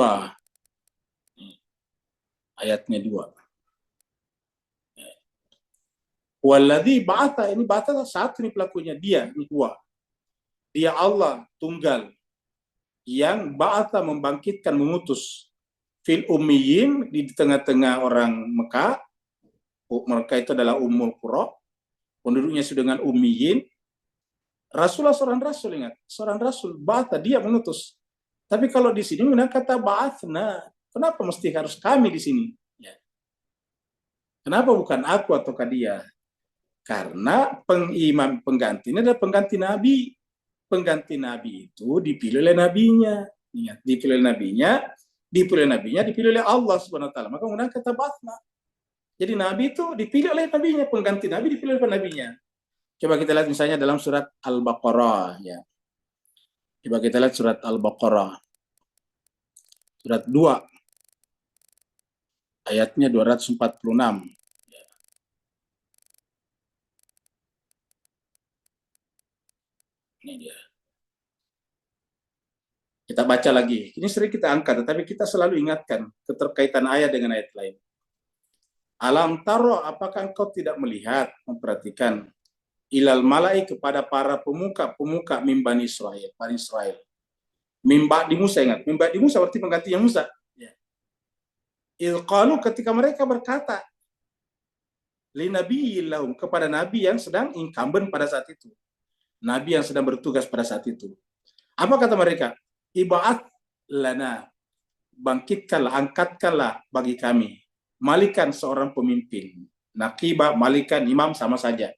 ayatnya 2. Walladzi ba'atha, ini ba'atha satu ini pelakunya, dia ini dua. Dia Allah tunggal yang ba'atha membangkitkan, mengutus fil ummiyin, di tengah-tengah orang Mekah. Mereka itu adalah Ummul Qura, penduduknya sudah dengan ummiyin. Rasulullah seorang rasul, ingat, seorang rasul, ba'atha, dia mengutus. Tapi kalau di sini menggunakan kata ba'athna, kenapa mesti harus kami di sini? Ya. Kenapa bukan aku ataukah dia? Karena pengimam pengganti ini adalah pengganti Nabi. Pengganti Nabi itu dipilih oleh Nabinya. Ingat, dipilih oleh Nabinya, dipilih oleh Allah Subhanahu Wa Taala. Maka menggunakan kata batna. Jadi Nabi itu dipilih oleh Nabinya, pengganti Nabi dipilih oleh Nabinya. Coba kita lihat misalnya dalam surat Al-Baqarah. Ya. Coba kita lihat surat Al-Baqarah. Surat 2. Ayatnya 246. Ini dia. Kita baca lagi. Ini sering kita angkat, tetapi kita selalu ingatkan keterkaitan ayat dengan ayat lain. Alam taro, apakah engkau tidak melihat, memperhatikan ilal malai kepada para pemuka Bani Israel. Mimba di Musa, ingat. Mimba di Musa berarti penggantinya Musa. Ya. Ilqalu, ketika mereka berkata li nabiyillahum, kepada nabi yang sedang incumbent pada saat itu. Nabi yang sedang bertugas pada saat itu. Apa kata mereka? Iba'at lana, bangkitkanlah, angkatkanlah bagi kami malikan seorang pemimpin. Naqiba, malikan, imam sama saja.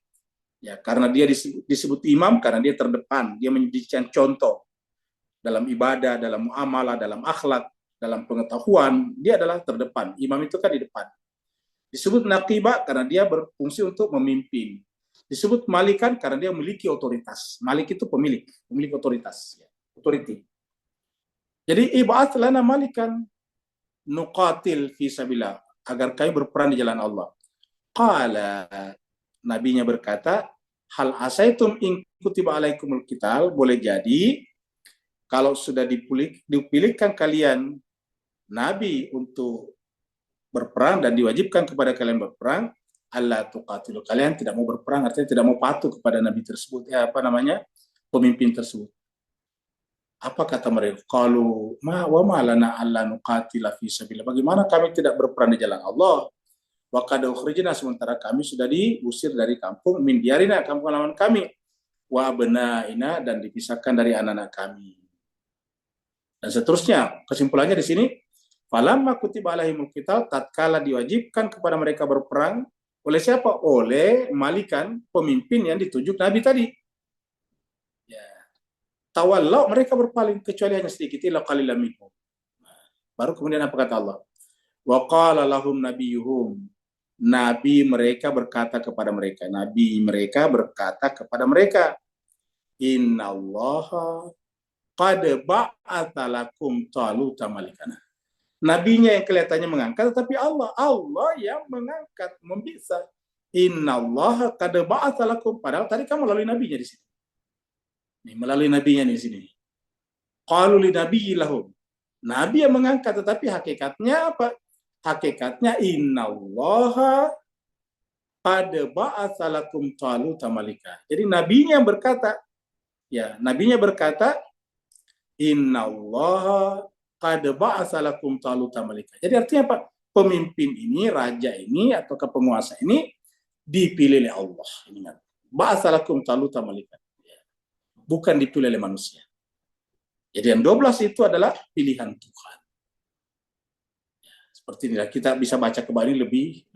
Ya, karena dia disebut imam karena dia terdepan, dia menjadikan contoh dalam ibadah, dalam muamalah, dalam akhlak, dalam pengetahuan, dia adalah terdepan. Imam itu kan di depan. Disebut naqiba karena dia berfungsi untuk memimpin. Disebut malikan karena dia memiliki otoritas. Malik itu pemilik otoritas, ya, authority. Jadi ib'ats lana malikan nuqatil fi sabilillah, agar kami berperang di jalan Allah. Qala, nabinya berkata, hal asaitum in kutiba alaikumul qital, boleh jadi kalau sudah dipilihkan kalian nabi untuk berperang dan diwajibkan kepada kalian berperang, Allah tuqatilu, kalian tidak mau berperang, artinya tidak mau patuh kepada nabi tersebut, pemimpin tersebut. Apa kata mereka? Qalu wa ma lana alla nuqatila fi sabilillah. Bagaimana kami tidak berperang di jalan Allah? Wa qad ukhrijna, sementara kami sudah diusir dari kampung, min diarina, kampung halaman kami, wa abnaina, dan dipisahkan dari anak-anak kami. Dan seterusnya. Kesimpulannya di sini, falamma kutiba alaihimul qital, tatkala diwajibkan kepada mereka berperang, oleh siapa? Oleh malikan, pemimpin yang ditunjuk Nabi tadi. Ya. Tawallau, mereka berpaling, kecuali hanya sedikit, illa qalilan minhum. Baru kemudian apa kata Allah? Wa qala lahum nabiyuhum, nabi mereka berkata kepada mereka, innallaha qad ba'atha lakum taluta malikana. Nabinya yang kelihatannya mengangkat, tetapi Allah yang mengangkat, membisa. Innallaha qad ba'atha lakum, padahal tadi kamu melalui nabinya di sini. Melalui nabinya di sini. Qalu li nabiyillahum, nabi yang mengangkat, tetapi hakikatnya apa? Hakikatnya innallaha qad ba'atsa lakum taluta malika. Jadi nabinya berkata, innallaha qad ba'atsa lakum taluta malika. Jadi artinya apa? Pemimpin ini, raja ini atau penguasa ini dipilih oleh Allah. Ingat, ba'atsa lakum taluta malika. Bukan dipilih oleh manusia. Jadi yang 12 itu adalah pilihan Tuhan. Seperti inilah, kita bisa baca kembali lebih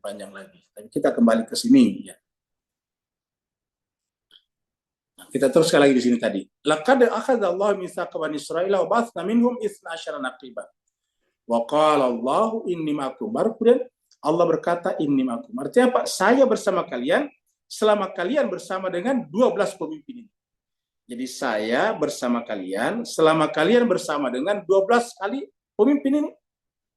panjang lagi. Tapi kita kembali ke sini. Ya. Nah, kita teruskan lagi di sini tadi. Laqad akhadha Allah mitsaqa bani Israil wa ba'athna minhum 12 naqiba. Wa qala Allahu inni ma'akum. Baru kemudian Allah berkata inni ma'akum. Artinya apa? Saya bersama kalian selama kalian bersama dengan 12 pemimpin ini. Jadi saya bersama kalian selama kalian bersama dengan 12 kali pemimpin ini.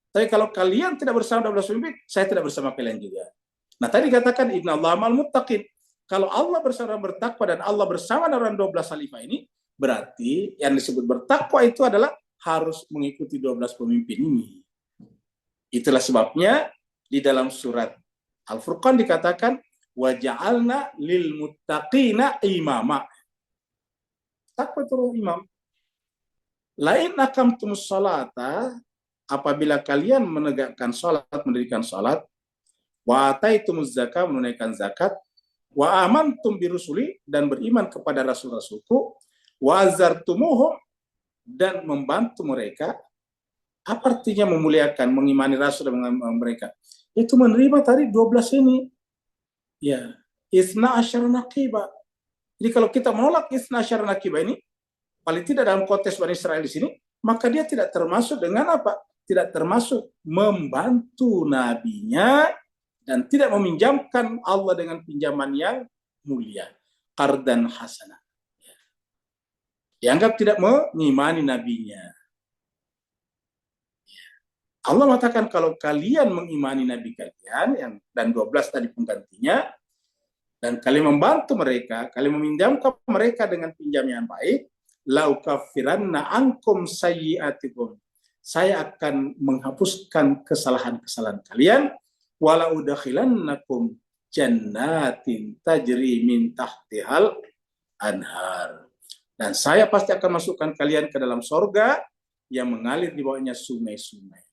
Tapi kalau kalian tidak bersama 12 pemimpin, saya tidak bersama kalian juga. Nah, tadi katakan innallaha ma'al muttaqin. Kalau Allah bersama bertakwa dan Allah bersama dengan 12 khalifah ini, berarti yang disebut bertakwa itu adalah harus mengikuti 12 pemimpin ini. Itulah sebabnya di dalam surat Al-Furqan dikatakan wa ja'alna lil muttaqina imama. Takwa itu imam. Lain aqamtumus sholata, apabila kalian menegakkan salat, mendirikan salat, wa ataitumuz zakah, menunaikan zakat, wa amantum birusuli, dan beriman kepada rasul-rasulku, wa azartumuhum, dan membantu mereka. Apa artinya memuliakan, mengimani rasul dan mereka? itu menerima tadi 12 ini. Ya, isna asyara naqiba. Jadi kalau kita menolak isna asyara naqiba ini, paling tidak dalam konteks Bani Israel di sini, maka dia tidak termasuk dengan apa? Tidak termasuk membantu nabinya dan tidak meminjamkan Allah dengan pinjaman yang mulia. Qardan hasanah. Dianggap tidak mengimani nabinya. Allah mengatakan kalau kalian mengimani nabi kalian dan 12 tadi penggantinya, dan kalian membantu mereka, kalian meminjamkan mereka dengan pinjam yang baik, la ukaffiranna ankum sayyi'atikum. Saya akan menghapuskan kesalahan-kesalahan kalian, wala udakhilannakum jannatin tajri min tahtihal anhar. Dan saya pasti akan masukkan kalian ke dalam sorga yang mengalir di bawahnya sungai-sungai.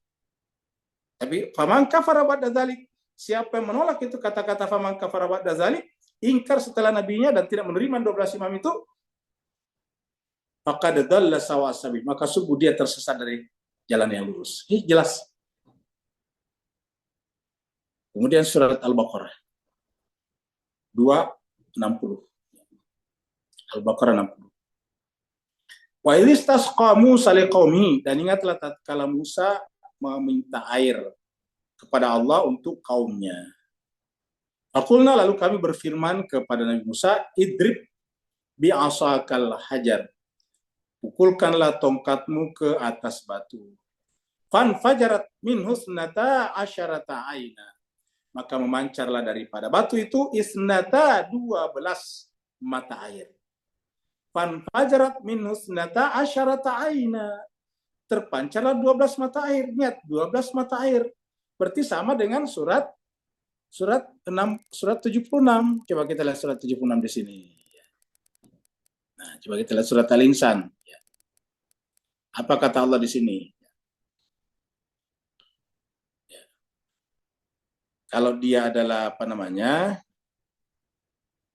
Tapi faman kafara ba'da dzalik, siapa yang menolak itu kata-kata faman kafara ba'da dzalik, ingkar setelah nabinya dan tidak menerima 12 imam itu, maka dzalla sawa sabil, maka sungguh dia tersesat dari jalan yang lurus. Ini jelas. Kemudian surat Al-Baqarah 260. Al-Baqarah 60. Wa idhistasqa Musa liqaumihi, dan ingatlah tatkala Musa meminta air kepada Allah untuk kaumnya. Faqulna, lalu kami berfirman kepada Nabi Musa, idrib bi'asakal hajar, pukulkanlah tongkatmu ke atas batu. Fan fajarat min husnata asyarata aina, maka memancarlah daripada batu itu isnata 12 mata air. Fan fajarat min husnata asyarata aina, terpancarlah 12 mata air. Lihat, 12 mata air. Berarti sama dengan surat 76. Coba kita lihat surat 76 di sini. Nah, coba kita lihat surat Al-Insan. Apa kata Allah di sini? Kalau dia adalah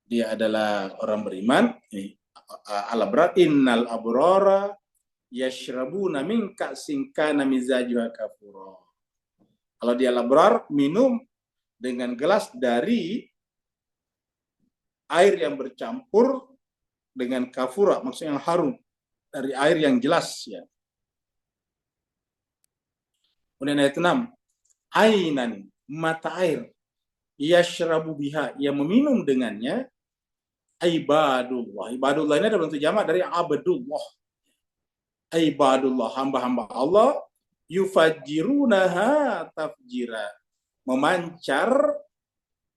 dia adalah orang beriman, al-abrar innal abrara yashrabuna min ka'sin kana mizajuha kafura. Kalau dia labrar, minum dengan gelas dari air yang bercampur dengan kafura, maksudnya yang harum, dari air yang jelas ya. Kemudian ayat 6, ainan, mata air, yashrabu biha, yang meminum dengannya, ibadullah. Ibadullah ini ada bentuk jamak dari abdullah. Ibadullah, hamba-hamba Allah, yufajjirunaha tafjira, memancar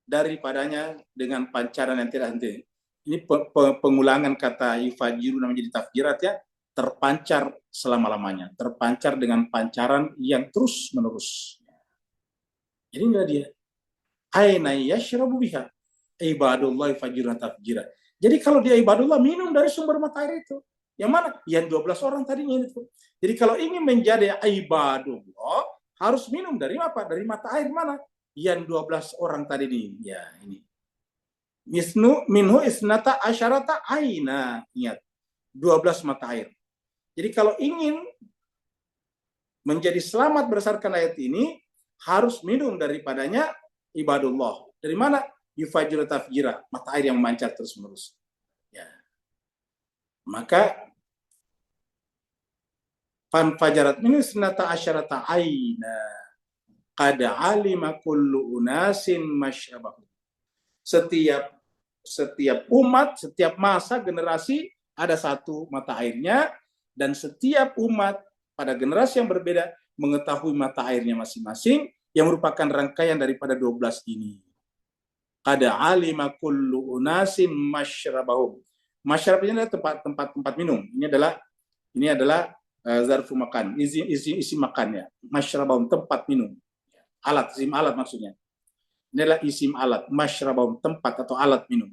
daripadanya dengan pancaran yang tidak henti. Ini pengulangan kata yufajjiruna menjadi tafjirat ya, terpancar selama-lamanya, terpancar dengan pancaran yang terus-menerus. Jadi inilah dia. Aina yashrabu biha ibadullah yufajjiruna tafjira. Jadi kalau dia ibadullah, minum dari sumber mata air itu. Yang mana? Yang 12 orang tadinya itu. Jadi kalau ingin menjadi ibadullah, harus minum dari apa? Dari mata air mana? Yang 12 orang tadi ini. Ya, ini. Minhu isnata asyarata aina. Ingat, 12 mata air. Jadi kalau ingin menjadi selamat berdasarkan ayat ini, harus minum daripadanya ibadullah. Dari mana? Yufajjiru tafjira, mata air yang memancar terus-menerus. Ya. Maka fan fajarat min isnata asyarata aina qad alima kullu unasin masyabahu. Setiap umat, setiap masa generasi ada satu mata airnya, dan setiap umat pada generasi yang berbeda mengetahui mata airnya masing-masing yang merupakan rangkaian daripada 12 ini. Qad alima kullu unasin masyrabahum. Masyrab ini adalah tempat minum. Ini adalah zarfu makan, isi makannya. Masyrabahum, tempat minum. Alat, isim alat maksudnya. Ini adalah isim alat, masyrabahum, tempat atau alat minum.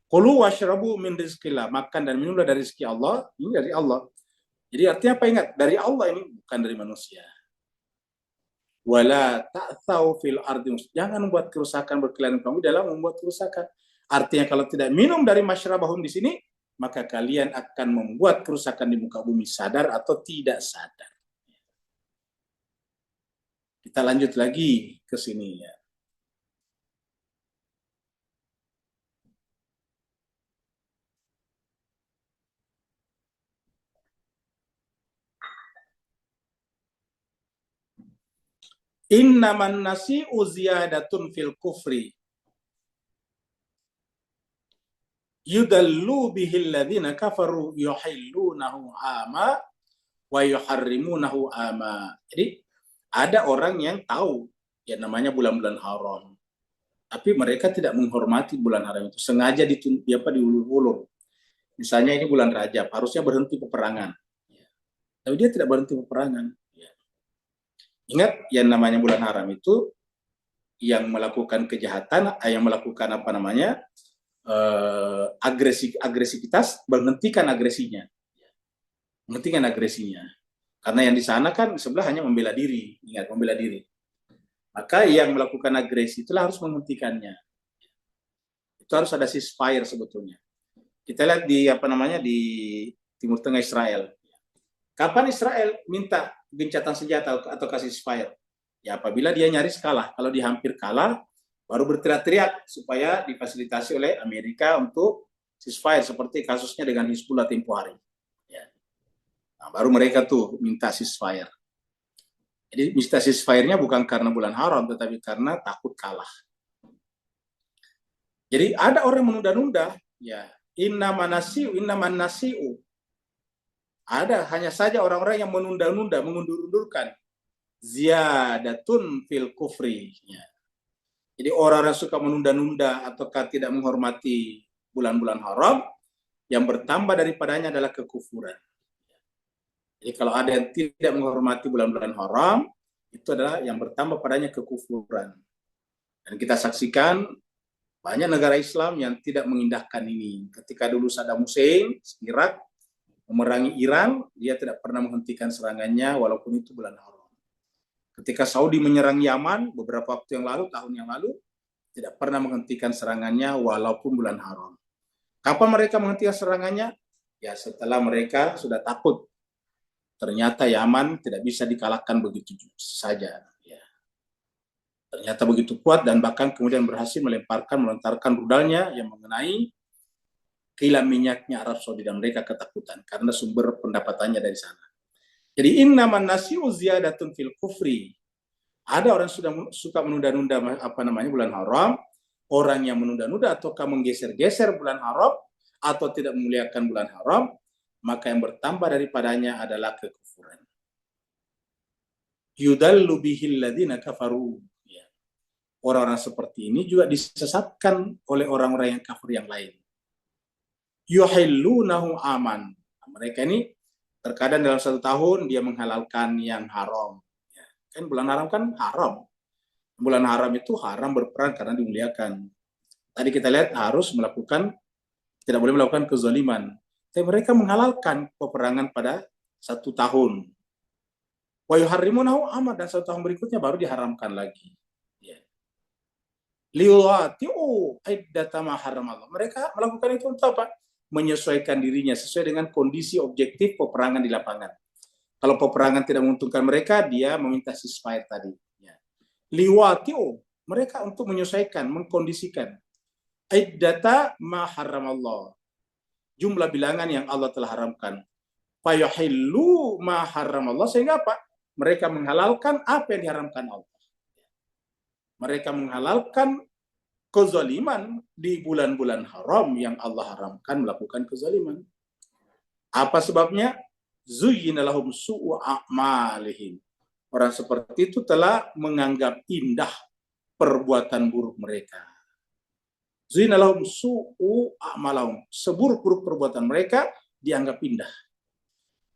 Kulu washrabu min rizqillah, makan dan minumlah dari rezeki Allah. Ini dari Allah. Jadi artinya apa? Ingat, dari Allah, ini bukan dari manusia. Wala ta'thaw fil ardi, jangan membuat kerusakan, berkeliaran kamu dalam membuat kerusakan. Artinya kalau tidak minum dari masyrabahum di sini, maka kalian akan membuat kerusakan di muka bumi, sadar atau tidak sadar. Kita lanjut lagi ke sini ya. Innaman nasi'u ziyadatun fil kufri yudallu bihil ladzina kafaru yuhillunahu ama wa yuharrimunahu ama. Jadi ada orang yang tahu ya namanya bulan-bulan haram, tapi mereka tidak menghormati bulan haram itu, sengaja diulur-ulur. Misalnya ini bulan Rajab, harusnya berhenti peperangan, tapi dia tidak berhenti peperangan. Ingat, yang namanya bulan haram itu yang melakukan kejahatan, yang melakukan agresivitas, menghentikan agresinya. Karena yang di sana kan sebelah hanya membela diri, ingat, membela diri. Maka yang melakukan agresi itulah harus menghentikannya. Itu harus ada ceasefire sebetulnya. Kita lihat di di Timur Tengah Israel. Kapan Israel minta gencatan senjata atau kasih ceasefire? Ya apabila dia nyaris kalah. Kalau dia hampir kalah, baru berteriak-teriak supaya difasilitasi oleh Amerika untuk ceasefire, seperti kasusnya dengan Hizbullah tempo hari. Ya. Nah, baru mereka tuh minta ceasefire. Jadi minta ceasefire-nya bukan karena bulan haram, tetapi karena takut kalah. Jadi ada orang menunda-nunda, ya innaman nasi'u. Ada hanya saja orang-orang yang menunda-nunda, mengundur-undurkan. Ziyadatun fil kufri. Ya. Jadi orang-orang suka menunda-nunda ataukah tidak menghormati bulan-bulan haram, yang bertambah daripadanya adalah kekufuran. Jadi kalau ada yang tidak menghormati bulan-bulan haram, itu adalah yang bertambah padanya kekufuran. Dan kita saksikan banyak negara Islam yang tidak mengindahkan ini. Ketika dulu Saddam Hussein, Irak, memerangi Iran, dia tidak pernah menghentikan serangannya walaupun itu bulan haram. Ketika Saudi menyerang Yaman beberapa waktu yang lalu, tahun yang lalu, tidak pernah menghentikan serangannya walaupun bulan haram. Kapan mereka menghentikan serangannya? Ya setelah mereka sudah takut. Ternyata Yaman tidak bisa dikalahkan begitu saja. Ya. Ternyata begitu kuat dan bahkan kemudian berhasil melontarkan rudalnya yang mengenai kilang minyaknya Arab Saudi, dan mereka ketakutan karena sumber pendapatannya dari sana. Jadi innaman nasi'u ziyadatun fil kufri. Ada orang sudah suka menunda-nunda bulan haram, orang yang menunda-nunda ataukah menggeser-geser bulan haram atau tidak memuliakan bulan haram, maka yang bertambah daripadanya adalah kekufuran. Yudallu bihil ladzina kafaru. Ya. Orang-orang seperti ini juga disesatkan oleh orang-orang yang kafir yang lain. Yuhillunahu aman. Mereka ini terkadang dalam satu tahun dia menghalalkan yang haram. Ya. Kan bulan haram kan haram. Bulan haram itu haram berperang karena dimuliakan. Tadi kita lihat tidak boleh melakukan kezaliman. Tapi mereka menghalalkan peperangan pada satu tahun. Wa yuharrimunahu aman, dan satu tahun berikutnya baru diharamkan lagi. Ya. Liwati'u iddata ma haramallah. Mereka melakukan itu untuk apa? Menyesuaikan dirinya sesuai dengan kondisi objektif peperangan di lapangan. Kalau peperangan tidak menguntungkan mereka, dia meminta ceasefire tadi. Ya. Liwati'u, mereka untuk menyesuaikan, mengkondisikan. Iddata ma haramallah. Jumlah bilangan yang Allah telah haramkan. Fayuhillu ma haramallah, sehingga apa? Mereka menghalalkan apa yang diharamkan Allah. Mereka menghalalkan kezaliman di bulan-bulan haram yang Allah haramkan melakukan kezaliman. Apa sebabnya? Zuyyina lahum su'u a'malihim. Orang seperti itu telah menganggap indah perbuatan buruk mereka. Zuyyina lahum su'u a'malahum. Seburuk-buruk perbuatan mereka dianggap indah.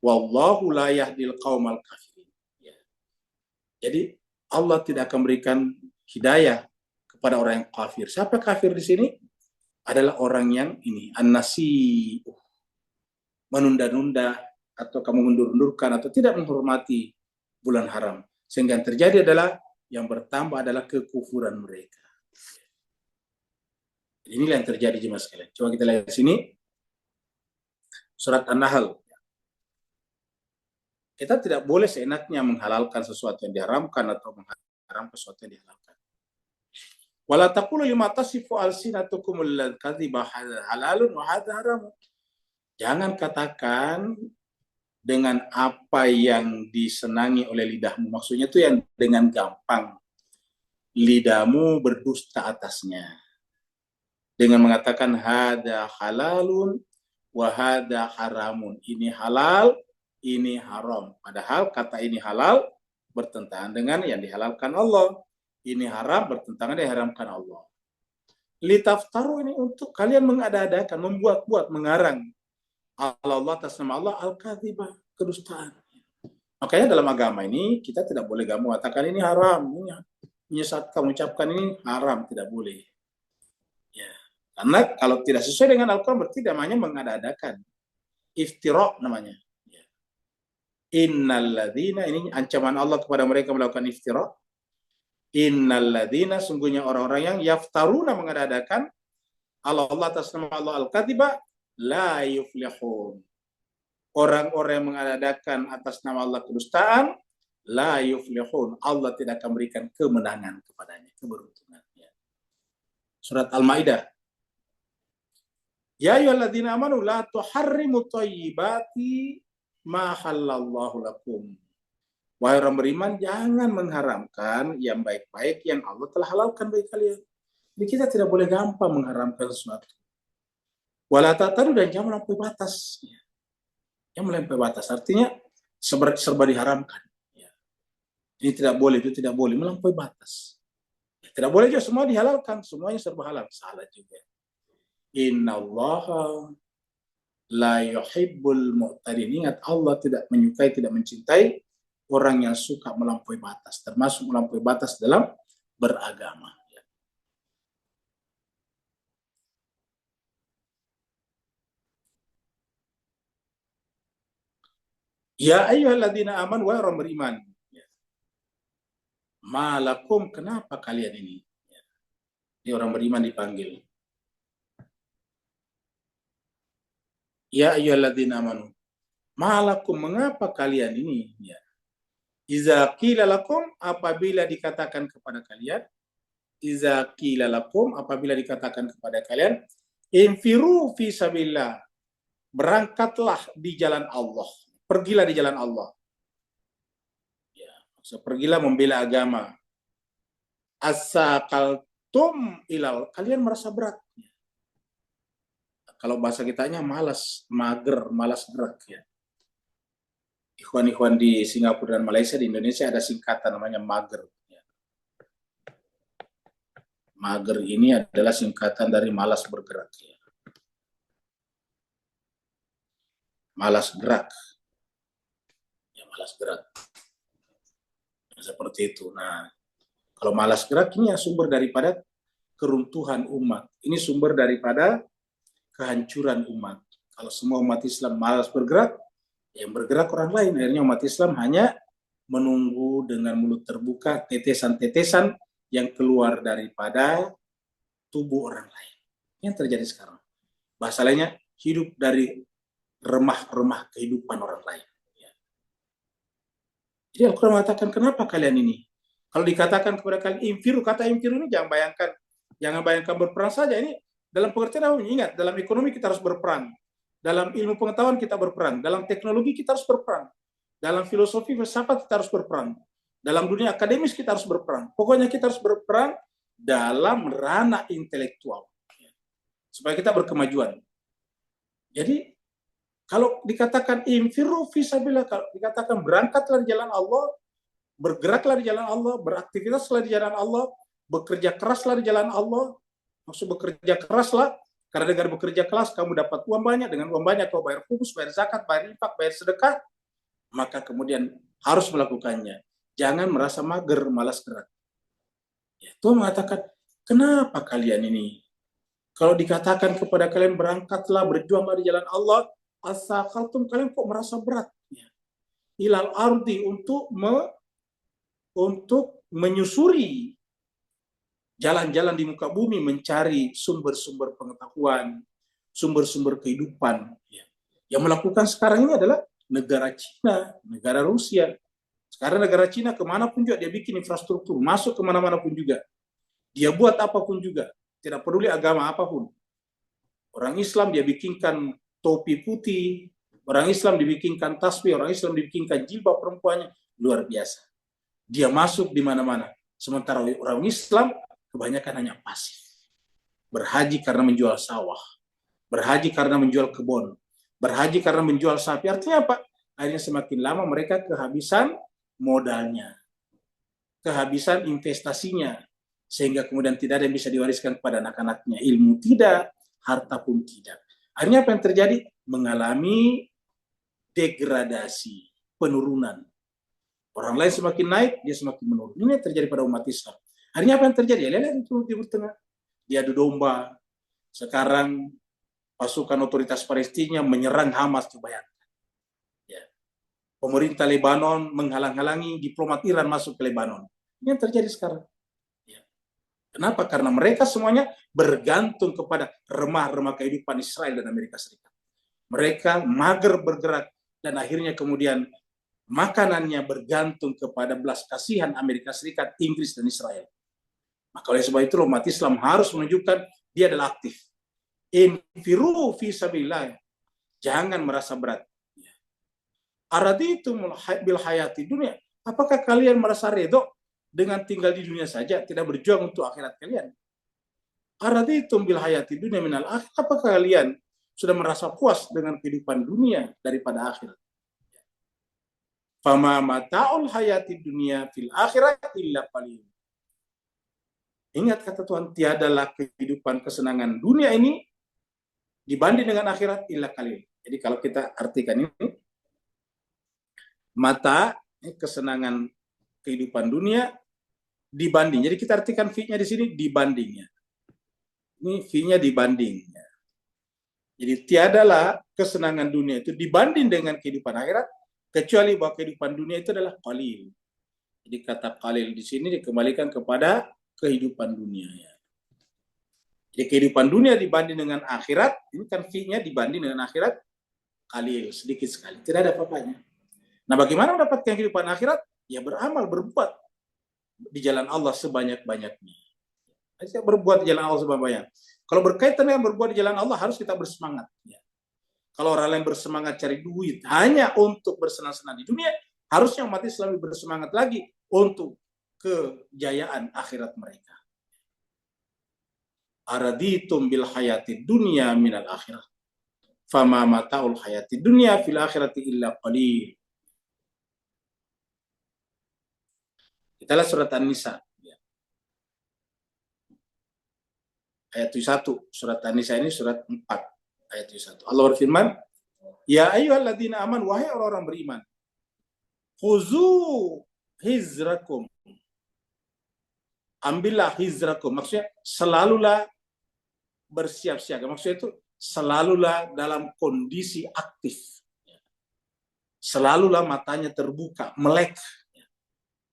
Wallahu la yahdil qaumal kafirin. Ya. Jadi Allah tidak akan memberikan hidayah kepada orang yang kafir. Siapa kafir di sini? Adalah orang yang ini, an-nasi'u, menunda-nunda atau kamu mundur-undurkan atau tidak menghormati bulan haram. Sehingga yang terjadi adalah yang bertambah adalah kekufuran mereka. Inilah yang terjadi jemaah sekalian. Coba kita lihat di sini surat An-Nahl. Kita tidak boleh seenaknya menghalalkan sesuatu yang diharamkan atau mengharamkan sesuatu yang dihalalkan. Wala taqulu lima tasifu alsinatukumul kadhiba halalun wa hadza haramun. Jangan katakan dengan apa yang disenangi oleh lidahmu. Maksudnya itu yang dengan gampang lidahmu berdusta atasnya. Dengan mengatakan hada halalun wa hada haramun. Ini halal, ini haram. Padahal kata ini halal bertentangan dengan yang dihalalkan Allah. Ini haram bertentangan dengan yang diharamkan Allah. Litaftaru ini untuk kalian mengada-adakan, membuat-buat, mengarang. Allah atas nama Allah al-kadhibah, kedustaan. Makanya dalam agama ini kita tidak boleh gampang mengatakan ini haram, ini menyesatkan, mengucapkan ini haram, tidak boleh. Ya. Karena kalau tidak sesuai dengan Al-Quran berarti namanya mengada-adakan. Iftira namanya. Ya. Innalladzina, ini ancaman Allah kepada mereka melakukan iftira. Innalladzina, sungguhnya orang-orang yang yaftaruna mengada-adakan Allah atas nama Allah al-kadhibah la yuflihun. Orang-orang yang mengadakan atas nama Allah kedustaan, la yuflihun. Allah tidak akan berikan kemenangan kepadanya, keberuntungan. Surat Al-Maidah. Ya ayyuhalladzina amanu la tuharrimu thayyibati ma halallahu lakum. Wahai orang beriman, jangan mengharamkan yang baik-baik yang Allah telah halalkan bagi kalian. Jadi kita tidak boleh gampang mengharamkan sesuatu. Wala ta'tadu, dan jangan melampaui batas. Yang melampaui batas artinya serba diharamkan. Ini tidak boleh, itu tidak boleh, melampaui batas. Tidak boleh juga semua dihalalkan, semuanya serba halal. Salah juga. Innallaha la yuhibbul mu'tadin. Ingat, Allah tidak menyukai, tidak mencintai orang yang suka melampaui batas, termasuk melampaui batas dalam beragama. Ya ayyuhalladzina amanu, wa orang beriman. Malakum, kenapa kalian ini? Ini orang beriman dipanggil. Ya ayyuhalladzina amanu. Malakum, mengapa kalian ini? Ya. Iza qila lakum, apabila dikatakan kepada kalian. Iza qila lakum, apabila dikatakan kepada kalian. Infiru fi sabilillah. Berangkatlah di jalan Allah. Pergilah di jalan Allah. Ya, pergilah membela agama. Asaqaltum ilal, kalian merasa berat. Kalau bahasa kitanya malas, mager, malas gerak ya. Ikhwan-ikhwan di Singapura dan Malaysia, di Indonesia ada singkatan namanya mager. Ya. Mager ini adalah singkatan dari malas bergerak. Ya. Malas gerak. Ya, malas gerak. Seperti itu. Nah, kalau malas gerak ini sumber daripada keruntuhan umat. Ini sumber daripada kehancuran umat. Kalau semua umat Islam malas bergerak, yang bergerak orang lain. Akhirnya umat Islam hanya menunggu dengan mulut terbuka tetesan-tetesan yang keluar daripada tubuh orang lain. Yang terjadi sekarang. Bahasa lainnya, hidup dari remah-remah kehidupan orang lain. Jadi Al-Quran mengatakan, kenapa kalian ini? Kalau dikatakan kepada kalian infiru, kata infiru ini jangan bayangkan berperang saja. Ini dalam pengertian awalnya, ingat, dalam ekonomi kita harus berperang. Dalam ilmu pengetahuan kita berperang, dalam teknologi kita harus berperang, dalam filosofi filsafat kita harus berperang, dalam dunia akademis kita harus berperang. Pokoknya kita harus berperang dalam ranah intelektual supaya kita berkemajuan. Jadi kalau dikatakan infiru fisabilillah, kalau dikatakan berangkatlah di jalan Allah, bergeraklah di jalan Allah, beraktivitaslah di jalan Allah, bekerja keraslah di jalan Allah. Maksud bekerja keraslah, karena dengan bekerja keras kamu dapat uang banyak, dengan uang banyak kau bayar khumus, bayar zakat, bayar infak, bayar sedekah, maka kemudian harus melakukannya. Jangan merasa mager, malas gerak. Ya, Tuhan mengatakan, kenapa kalian ini? Kalau dikatakan kepada kalian berangkatlah, berjuanglah di jalan Allah, asaqaltum, kalian kok merasa berat? Ya. Ilal ardi, untuk menyusuri jalan-jalan di muka bumi, mencari sumber-sumber pengetahuan, sumber-sumber kehidupan. Yang melakukan sekarang ini adalah negara Cina, negara Rusia. Sekarang negara Cina kemanapun juga dia bikin infrastruktur, masuk kemana-mana pun juga. Dia buat apapun juga, tidak peduli agama apapun. Orang Islam dia bikinkan topi putih, orang Islam dibikinkan tasbih, orang Islam dibikinkan jilbab perempuannya, luar biasa. Dia masuk di mana-mana. Sementara orang Islam kebanyakan hanya pasif. Berhaji karena menjual sawah, berhaji karena menjual kebun, berhaji karena menjual sapi. Artinya apa? Akhirnya semakin lama mereka kehabisan modalnya, kehabisan investasinya, sehingga kemudian tidak ada yang bisa diwariskan kepada anak-anaknya. Ilmu tidak, harta pun tidak. Akhirnya apa yang terjadi? Mengalami degradasi, penurunan. Orang lain semakin naik, dia semakin menurun. Ini yang terjadi pada umat Islam. Akhirnya apa yang terjadi? Lihat itu Timur Tengah. Dia adu domba. Sekarang pasukan otoritas Palestina menyerang Hamas, coba bayangkan. Pemerintah Lebanon menghalang-halangi diplomat Iran masuk ke Lebanon. Ini yang terjadi sekarang. Ya. Kenapa? Karena mereka semuanya bergantung kepada remah-remah kehidupan Israel dan Amerika Serikat. Mereka mager bergerak dan akhirnya kemudian makanannya bergantung kepada belas kasihan Amerika Serikat, Inggris, dan Israel. Maka oleh sebab itu umat Islam harus menunjukkan dia adalah aktif. Infiru fi sabilillah. Jangan merasa berat. Araditum bil hayati dunia. Apakah kalian merasa redho dengan tinggal di dunia saja, tidak berjuang untuk akhirat kalian? Araditum bil hayati dunia minal akhir. Apakah kalian sudah merasa puas dengan kehidupan dunia daripada akhirat? Fama mata'ul hayati dunia fil akhirat illa qalil. Ingat kata Tuhan, tiadalah kehidupan kesenangan dunia ini dibanding dengan akhirat illa qalil. Jadi kalau kita artikan ini, mata kesenangan kehidupan dunia dibanding. Jadi kita artikan fi-nya di sini dibandingnya. Ini fi-nya dibandingnya. Jadi tiadalah kesenangan dunia itu dibanding dengan kehidupan akhirat kecuali bahwa kehidupan dunia itu adalah qalil. Jadi kata qalil di sini dikembalikan kepada kehidupan dunia. Jadi kehidupan dunia dibanding dengan akhirat, ini kan fi-nya dibanding dengan akhirat qalil, sedikit sekali, tidak ada apa-apanya. Nah, bagaimana mendapatkan kehidupan akhirat? Ya beramal, berbuat di jalan Allah sebanyak-banyaknya. Kita berbuat di jalan Allah sebanyak-banyaknya. Kalau berkaitan dengan berbuat di jalan Allah, harus kita bersemangat. Ya. Kalau orang lain bersemangat cari duit hanya untuk bersenang-senang di dunia, harusnya umat Islam bersemangat lagi untuk kejayaan akhirat mereka. Araditum bil hayati dunya minal akhirah. Fama mata'ul hayati dunya fil akhirati illa qalil. Kita lihat surat An-Nisa. Ayat 1. Surat An-Nisa ini surat 4. Ayat 1. Allah berfirman, ya ayyuhalladzina aman, wahai orang-orang beriman. Khuzu hizrakum. Ambillah hizrakum. Maksudnya, selalulah bersiap siaga. Maksudnya itu, selalulah dalam kondisi aktif. Selalulah matanya terbuka, melek.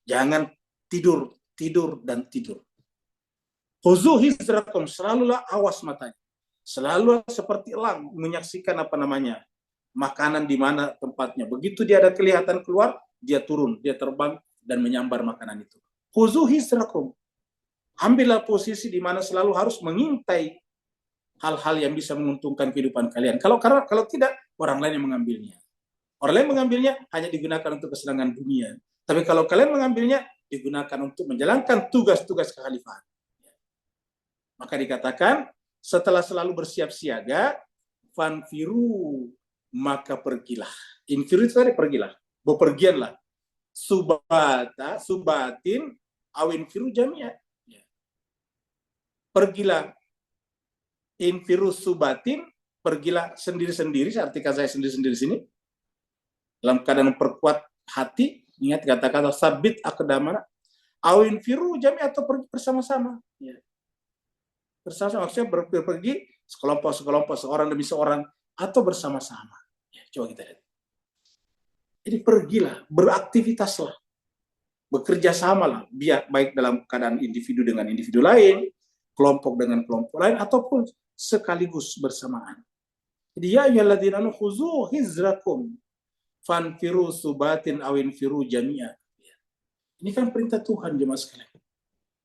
Jangan tidur, dan tidur. Khuzu hizrakum, selalulah awas matanya. Selalu seperti elang menyaksikan makanan di mana tempatnya. Begitu dia ada kelihatan keluar, dia turun, dia terbang dan menyambar makanan itu. Khuzu hizrakum. Ambillah posisi di mana selalu harus mengintai hal-hal yang bisa menguntungkan kehidupan kalian. Kalau tidak, orang lain yang mengambilnya. Orang lain mengambilnya hanya digunakan untuk kesenangan dunia. Tapi kalau kalian mengambilnya, digunakan untuk menjalankan tugas-tugas kekhalifahan. Maka dikatakan, setelah selalu bersiap siaga, fanfiru, maka pergilah. Infiru itu tadi pergilah, bepergianlah. Subatin, awinfiru jami'ah. Pergilah. Infiru subatin, pergilah sendiri-sendiri, saya artikan saya sendiri-sendiri sini. Dalam keadaan memperkuat hati, ingat kata-kata sabit akdamana, awin firu jami atau pergi bersama-sama. Ya. Bersama-sama maksudnya pergi sekelompok, seorang demi seorang, atau bersama-sama. Ya, coba kita lihat. Jadi pergilah, beraktivitaslah, bekerja samalah, baik dalam keadaan individu dengan individu lain, kelompok dengan kelompok lain, ataupun sekaligus bersamaan. Jadi ya ayyuhalladzina amanu khuzu hizrakum fanfiru subatin awin firu jami'a. Ini kan perintah Tuhan, jemaah sekalian.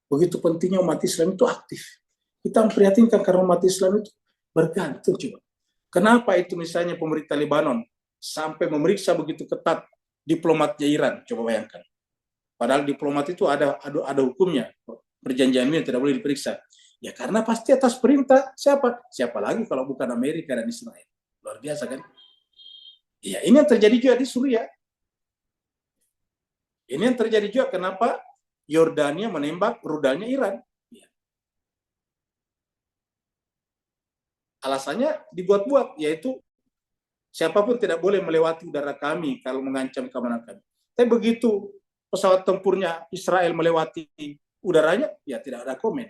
Begitu pentingnya umat Islam itu aktif. Kita memprihatinkan karena umat Islam itu bergantung. Coba. Kenapa itu misalnya pemerintah Lebanon sampai memeriksa begitu ketat diplomatnya Iran? Coba bayangkan. Padahal diplomat itu ada hukumnya. Perjanjian ini tidak boleh diperiksa. Ya karena pasti atas perintah siapa? Siapa lagi kalau bukan Amerika dan Israel. Luar biasa kan? Ya ini yang terjadi juga di Suriah. Ini yang terjadi juga kenapa Yordania menembak rudalnya Iran. Ya. Alasannya dibuat-buat, yaitu siapapun tidak boleh melewati udara kami kalau mengancam keamanan kami. Tapi begitu pesawat tempurnya Israel melewati udaranya, ya tidak ada komen.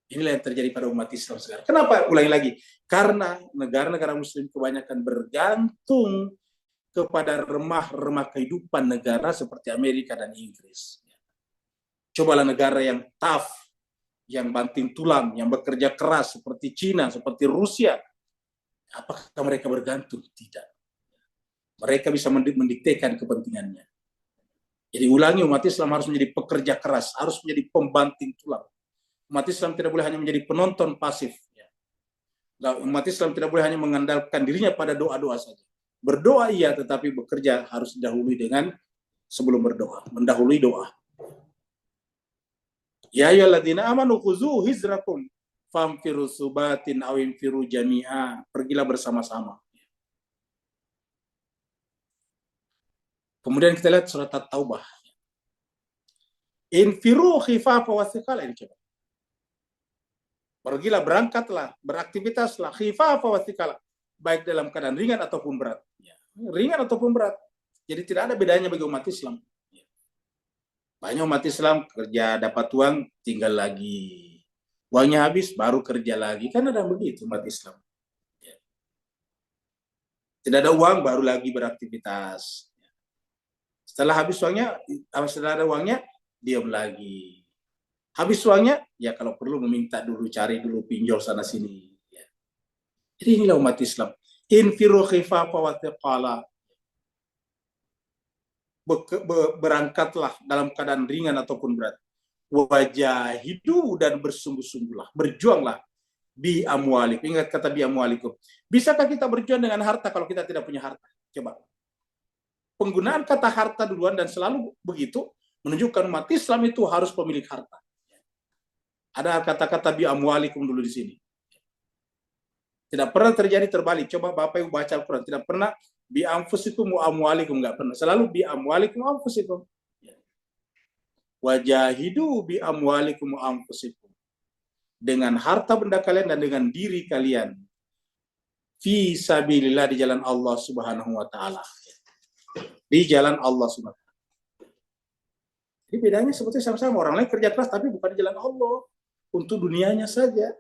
Inilah yang terjadi pada umat Islam sekarang. Kenapa? Ulangi lagi. Karena negara-negara Muslim kebanyakan bergantung kepada remah-remah kehidupan negara seperti Amerika dan Inggris. Cobalah negara yang tough, yang banting tulang, yang bekerja keras seperti Cina, seperti Rusia. Apakah mereka bergantung? Tidak. Mereka bisa mendiktekan kepentingannya. Jadi ulangi, umat Islam harus menjadi pekerja keras, harus menjadi pembanting tulang. Umat Islam tidak boleh hanya menjadi penonton pasif. Umat Islam tidak boleh hanya mengandalkan dirinya pada doa-doa saja. Berdoa iya, tetapi bekerja harus didahului dengan sebelum berdoa, mendahului doa. Ya ayyuhalladzina amanu khuzu hizrakum famfiru subatin aw infiru jami'a. Pergilah bersama-sama. Kemudian kita lihat surat At-Taubah. Infiru khifafa wa thiqala, ini coba. Pergilah, berangkatlah, beraktivitaslah, khifafa wa thiqala, baik dalam keadaan ringan ataupun berat. Ya, ringan ataupun berat. Jadi tidak ada bedanya bagi umat Islam. Banyak umat Islam kerja dapat uang, tinggal lagi. Uangnya habis, baru kerja lagi. Kan ada begitu umat Islam. Ya. Tidak ada uang, baru lagi beraktivitas. Setelah habis uangnya, setelah ada uangnya, diam lagi. Habis uangnya, ya kalau perlu meminta dulu, cari dulu, pinjol sana sini. Ya. Jadi inilah umat Islam. Infiru khifafa wa thiqala. Berangkatlah dalam keadaan ringan ataupun berat. Wajahidu, dan bersungguh-sungguhlah, berjuanglah bi amwalikum. Ingat kata bi amwalikum. Bisakah kita berjuang dengan harta kalau kita tidak punya harta? Coba. Penggunaan kata harta duluan dan selalu begitu menunjukkan umat Islam itu harus pemilik harta. Ada kata-kata bi amwalikum dulu di sini. Tidak pernah terjadi terbalik. Coba Bapak Ibu baca Al-Quran. Tidak pernah bi anfusikum wa amwalikum, enggak pernah. Selalu bi amwalikum wa anfusikum. Wajahidu bi amwalikum wa anfusikum. Dengan harta benda kalian dan dengan diri kalian. Fi sabilillah, di jalan Allah Subhanahu wa taala. Di jalan Allah Subhanahu wa taala. Jadi bedanya seperti sama-sama, orang lain kerja keras tapi bukan di jalan Allah, untuk dunianya saja.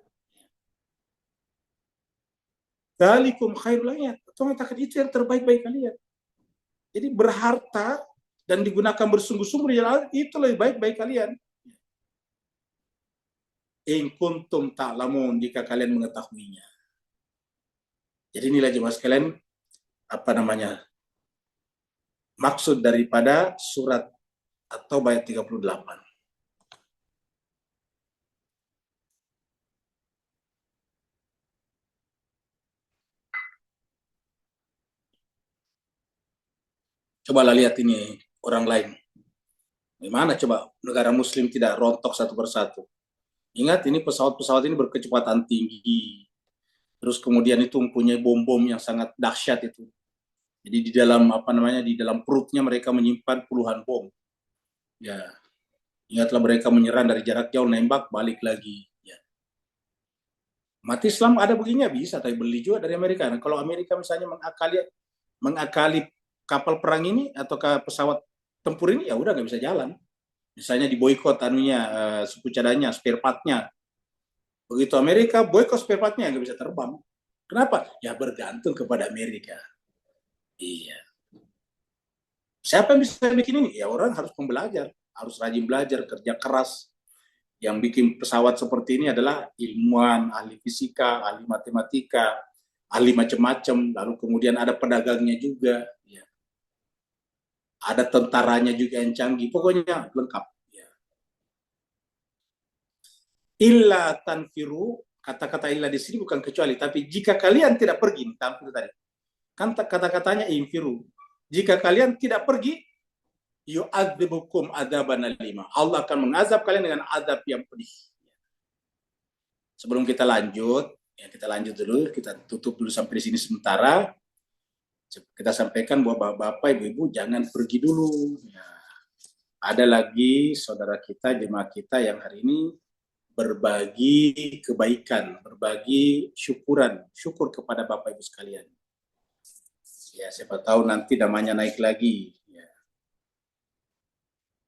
Dzalikum khairul lakum. Tuhan katakan itu yang terbaik bagi kalian. Jadi berharta dan digunakan bersungguh-sungguh di jalan itu lebih baik bagi kalian. In kuntum ta'lamun, jika kalian mengetahuinya. Jadi inilah jemaah sekalian, maksud daripada surat atau ayat 38. Cobalah lihat ini orang lain. Gimana coba negara muslim tidak rontok satu persatu? Ingat, ini pesawat-pesawat ini berkecepatan tinggi. Terus kemudian itu mempunyai bom-bom yang sangat dahsyat itu. Jadi di dalam di dalam perutnya mereka menyimpan puluhan bom. Ya. Ingatlah mereka menyerang dari jarak jauh, nembak, balik lagi. Ya. Mati Islam ada begini bisa, tapi beli juga dari Amerika. Nah, kalau Amerika misalnya mengakali kapal perang ini atau pesawat tempur ini, ya udah nggak bisa jalan. Misalnya diboikot suku cadanya, spare part-nya. Begitu Amerika boikot spare part-nya, nggak bisa terbang. Kenapa? Ya bergantung kepada Amerika. Iya. Siapa yang bisa bikin ini? Ya orang harus pembelajar, harus rajin belajar, kerja keras. Yang bikin pesawat seperti ini adalah ilmuwan, ahli fisika, ahli matematika, ahli macam-macam. Lalu kemudian ada pedagangnya juga. Ya. ada tentaranya juga yang canggih, pokoknya lengkap. Ya. Illa tanfiru, kata-kata illa di sini bukan kecuali, tapi jika kalian tidak pergi, tanfiru tadi, kan kata-katanya infiru. Jika kalian tidak pergi, yu'adzibukum adzaban alima. Allah akan mengazab kalian dengan azab yang pedih. Sebelum kita lanjut, ya kita lanjut dulu, kita tutup dulu sampai di sini sementara. Kita sampaikan bahwa bapak, ibu-ibu jangan pergi dulu. Ya. Ada lagi saudara kita, jemaah kita yang hari ini berbagi kebaikan, berbagi syukur kepada bapak ibu sekalian. Ya, siapa tahu nanti namanya naik lagi. Ya.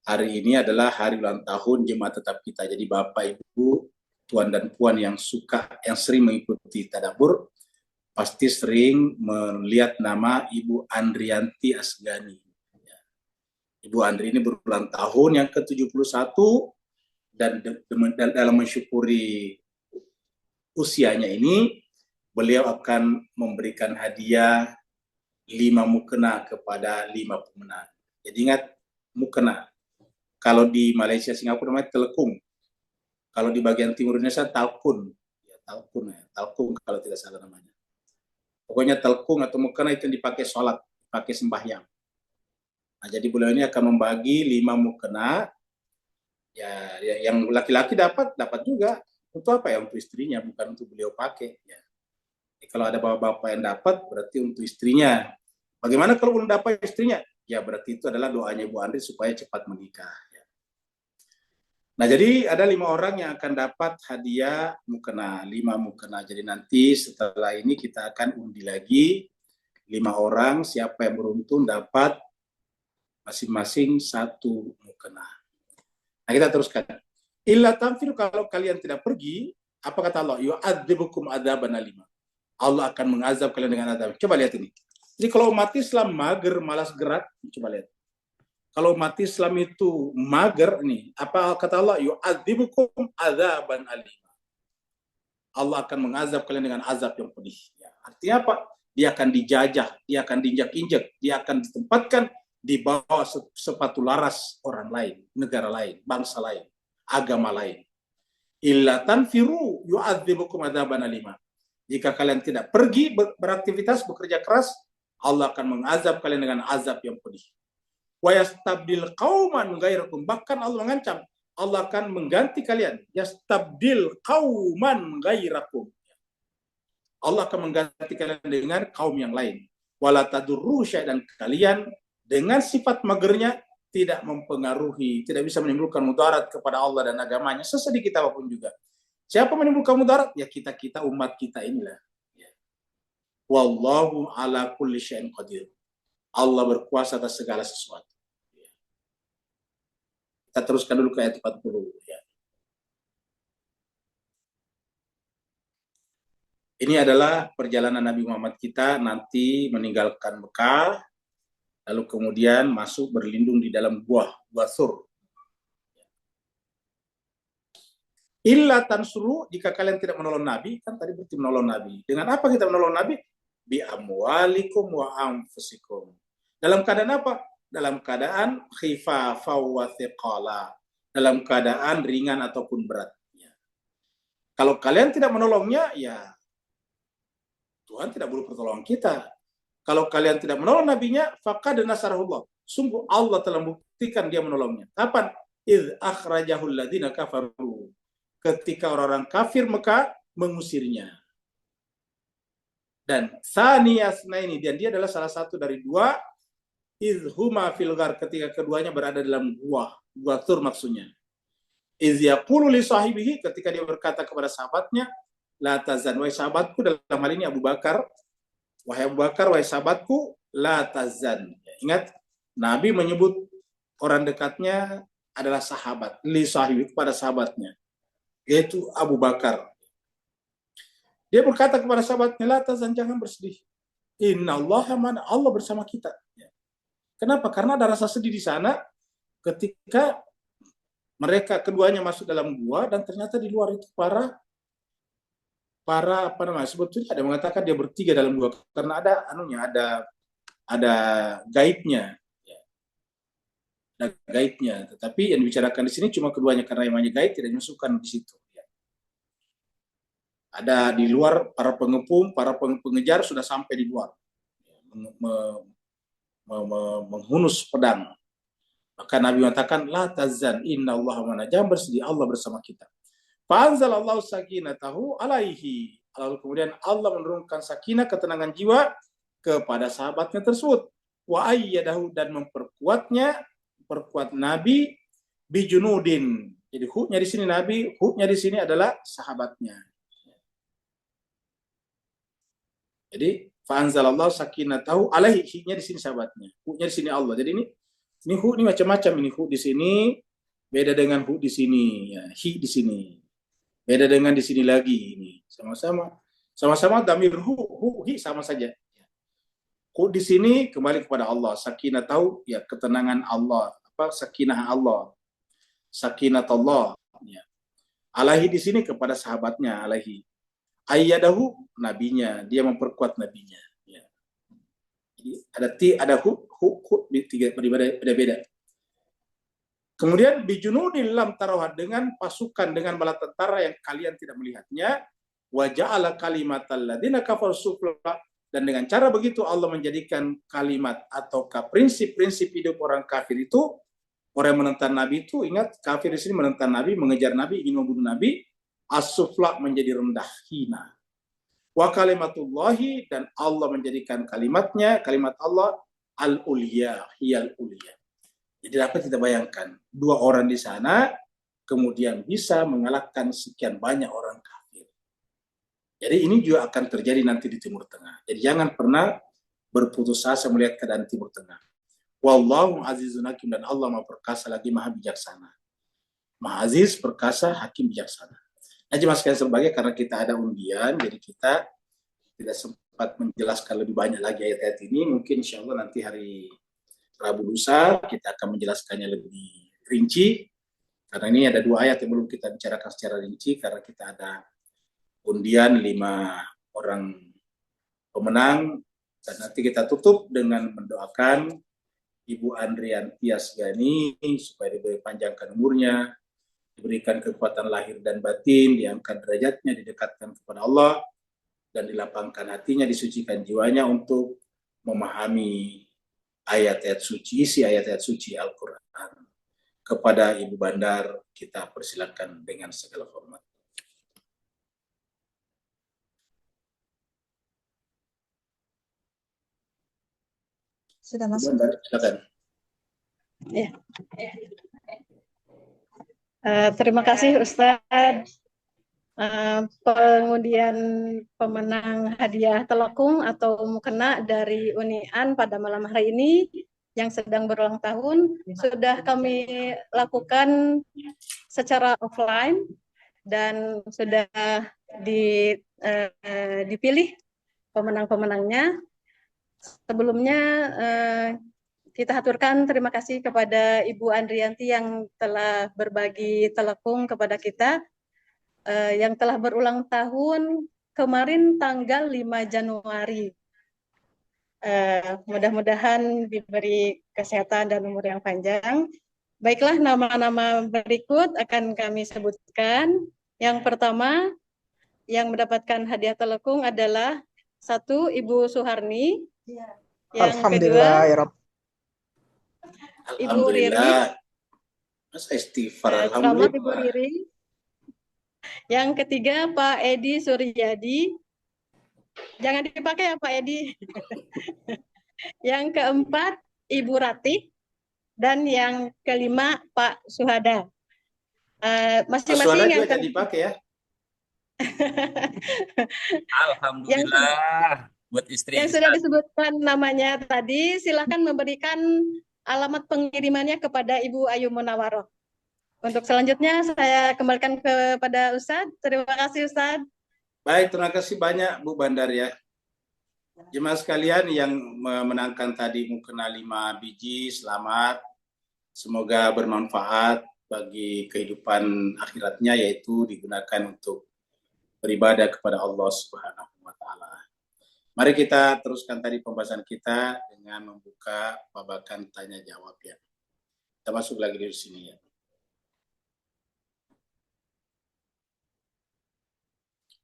Hari ini adalah hari ulang tahun jemaah tetap kita. Jadi bapak ibu, tuan dan puan yang sering mengikuti tadabbur, pasti sering melihat nama Ibu Andrianti Asgani. Ya. Ibu Andri ini berulang tahun yang ke-71 dan dalam mensyukuri usianya ini, beliau akan memberikan hadiah 5 mukena kepada 5 pemenang. Jadi ingat, mukena. Kalau di Malaysia, Singapura namanya telekung. Kalau di bagian timur Indonesia, talkun. Ya, talkun kalau tidak salah namanya. Pokoknya telkung atau mukena itu yang dipakai sholat, pakai sembahyang. Nah, jadi beliau ini akan membagi 5 mukena. Ya, yang laki-laki dapat juga. Untuk apa ya? Untuk istrinya, bukan untuk beliau pakai. Ya. Kalau ada bapak-bapak yang dapat, berarti untuk istrinya. Bagaimana kalau belum dapat istrinya? Ya berarti itu adalah doanya Ibu Andri supaya cepat menikah. Ya. Nah, jadi ada 5 orang yang akan dapat hadiah mukena, 5 mukena. Jadi nanti setelah ini kita akan undi lagi 5 orang, siapa yang beruntung dapat masing-masing 1 mukena. Nah, kita teruskan. Illa tanfiru, kalau kalian tidak pergi, apa kata Allah? Yu'adzibukum adzaban alima. Allah akan mengazab kalian dengan azab. Coba lihat ini. Jadi kalau umat Islam mager, malas gerak, coba lihat. Kalau umat Islam itu mager nih, apa kata Allah? Yu'adzibukum adzaban alima. Allah akan mengazab kalian dengan azab yang pedih. Ya, artinya apa? Dia akan dijajah, dia akan diinjak-injak, dia akan ditempatkan di bawah sepatu laras orang lain, negara lain, bangsa lain, agama lain. Illa tanfiru yu'adzibukum adzaban alima. Jika kalian tidak pergi beraktivitas, bekerja keras, Allah akan mengazab kalian dengan azab yang pedih. Wa yastabdil qauman ghairakum, bahkan Allah mengancam, Allah akan mengganti kalian. Yastabdil qauman ghairakum. Allah akan mengganti kalian dengan kaum yang lain. Wala tadurru syai'an, kalian dengan sifat magernya tidak mempengaruhi, tidak bisa menimbulkan mudarat kepada Allah dan agamanya sesedikit apapun juga. Siapa menimbulkan mudarat? Ya kita umat kita inilah. Wallahu ala kulli syai'in qadir. Allah berkuasa atas segala sesuatu. Kita teruskan dulu ke ayat 40. Ya. Ini adalah perjalanan Nabi Muhammad kita nanti meninggalkan Mekah, lalu kemudian masuk berlindung di dalam gua Sur. Illa tansuru, jika kalian tidak menolong Nabi, kan tadi berarti menolong Nabi. Dengan apa kita menolong Nabi? Bi amwalikum wa anfusikum. Dalam keadaan apa? Dalam keadaan khifafah wa thiqala. Dalam keadaan ringan ataupun berat. Ya. Kalau kalian tidak menolongnya, ya Tuhan tidak perlu pertolongan kita. Kalau kalian tidak menolong nabinya, faqad nasarahullah. Sungguh Allah telah membuktikan dia menolongnya. Kapan? Idz akhrajahul ladzina kafaru. Ketika orang-orang kafir Mekah mengusirnya. Dan saniyasna ini, dan dia adalah salah satu dari 2 izhuma fil ghar, ketika keduanya berada dalam gua Sur maksudnya. Iz yaqulu li sahibihi, ketika dia berkata kepada sahabatnya, la tazan, wahai sahabatku, dalam hal ini Abu Bakar, wahai Abu Bakar, wahai sahabatku, la tazan. Ingat, Nabi menyebut orang dekatnya adalah sahabat, li sahibi, kepada sahabatnya, yaitu Abu Bakar. Dia berkata kepada sahabatnya, la tazan, jangan bersedih. Innallaha ma'ana, Allah bersama kita. Kenapa? Karena ada rasa sedih di sana ketika mereka keduanya masuk dalam gua, dan ternyata di luar itu para apa namanya, sebetulnya ada mengatakan dia bertiga dalam gua karena ada gaibnya. ada gaibnya. Tetapi yang dibicarakan di sini cuma keduanya, karena namanya gaib tidak dimasukkan di situ. Ada di luar, para pengepung, para pengejar sudah sampai di luar, menghunus pedang. Maka Nabi mengatakan, la tazan inna Allah mana, jangan bersedih, Allah bersama kita. Fa'anzalallahu sakinatahu alaihi. Lalu kemudian Allah menurunkan sakinah, ketenangan jiwa kepada sahabatnya tersebut. Wa ayyadahu, dan memperkuat Nabi bijunudin. Jadi hu-nya di sini Nabi, hu-nya di sini adalah sahabatnya. Jadi fa'anzalallahu sakinatahu alaihi, hi-nya di sini sahabatnya, hu-nya di sini Allah. Jadi ini hu ini macam-macam, ini hu di sini beda dengan hu di sini, ya, hi di sini beda dengan di sini lagi. Ini sama-sama damir hu hi sama saja. Hu di sini kembali kepada Allah, sakinah tahu ya, ketenangan Allah, sakinah Allah, sakinatullah ya. Alaihi di sini kepada sahabatnya, alaihi. Ayyadahu, nabinya, dia memperkuat nabinya ya. Jadi ada hu tiga beda-beda. Kemudian bijunudin lam tarawha, dengan pasukan, dengan bala tentara yang kalian tidak melihatnya. Wa ja'ala kalimatal ladzina kafaru sufla, dan dengan cara begitu Allah menjadikan kalimat ataukah prinsip-prinsip hidup orang kafir itu, orang yang menentang Nabi itu, ingat kafir di sini menentang Nabi, mengejar Nabi, ingin membunuh Nabi, as-sufla menjadi rendah, hina. Wa kalimatullahi, dan Allah menjadikan kalimatnya, kalimat Allah al-ulya, hiyal ulya. Jadi dapat kita bayangkan, dua orang di sana kemudian bisa mengalahkan sekian banyak orang kafir. Jadi ini juga akan terjadi nanti di Timur Tengah. Jadi jangan pernah berputus asa melihat keadaan Timur Tengah. Wallahu azizun hakim, dan Allah Maha perkasa lagi Maha bijaksana. Maha aziz, perkasa, hakim, bijaksana. Nah, jemaah sekalian sebagai, karena kita ada undian, jadi kita tidak sempat menjelaskan lebih banyak lagi ayat-ayat ini. Mungkin insya Allah nanti hari Rabu lusa kita akan menjelaskannya lebih rinci. Karena ini ada dua ayat yang belum kita bicarakan secara rinci, karena kita ada undian 5 orang pemenang. Dan nanti kita tutup dengan mendoakan Ibu Andrian Tias Gani supaya diberi panjangkan umurnya, diberikan kekuatan lahir dan batin, diangkat derajatnya, didekatkan kepada Allah, dan dilapangkan hatinya, disucikan jiwanya untuk memahami ayat-ayat suci, isi ayat-ayat suci Al-Quran. Kepada Ibu Bandar kita persilakan dengan segala hormat. Sudah masuk. Bandar, silakan. Ya. Terima kasih Ustadz. Pengundian pemenang hadiah telekung atau mukena dari Unian pada malam hari ini yang sedang berulang tahun sudah kami lakukan secara offline dan sudah dipilih pemenang-pemenangnya. Sebelumnya kita haturkan terima kasih kepada Ibu Andrianti yang telah berbagi telekung kepada kita, yang telah berulang tahun kemarin tanggal 5 Januari. Mudah-mudahan diberi kesehatan dan umur yang panjang. Baiklah, nama-nama berikut akan kami sebutkan. Yang pertama yang mendapatkan hadiah telekung adalah 1 Ibu Suharni. Yang Alhamdulillah kedua ya Rabb. Ibu Riri. Masa istighfar, Selamat alhamdulillah. Ibu Riri. Yang ketiga Pak Edi Suryadi. Jangan dipakai ya Pak Edi. Yang keempat Ibu Ratih. Dan yang kelima Pak Suhada. Masing-masing yang juga dipakai ya. Alhamdulillah. Buat istri yang sudah disebutkan namanya tadi, silakan memberikan alamat pengirimannya kepada Ibu Ayu Munawaroh. Untuk selanjutnya saya kembalikan kepada Ustadz. Terima kasih Ustadz. Baik, terima kasih banyak Bu Bandar ya. Jemaah sekalian yang memenangkan tadi mukena 5 biji, selamat. Semoga bermanfaat bagi kehidupan akhiratnya, yaitu digunakan untuk beribadah kepada Allah Subhanahu wa Ta'ala. Mari kita teruskan tadi pembahasan kita dengan membuka babakan tanya jawab ya. Kita masuk lagi di sini ya.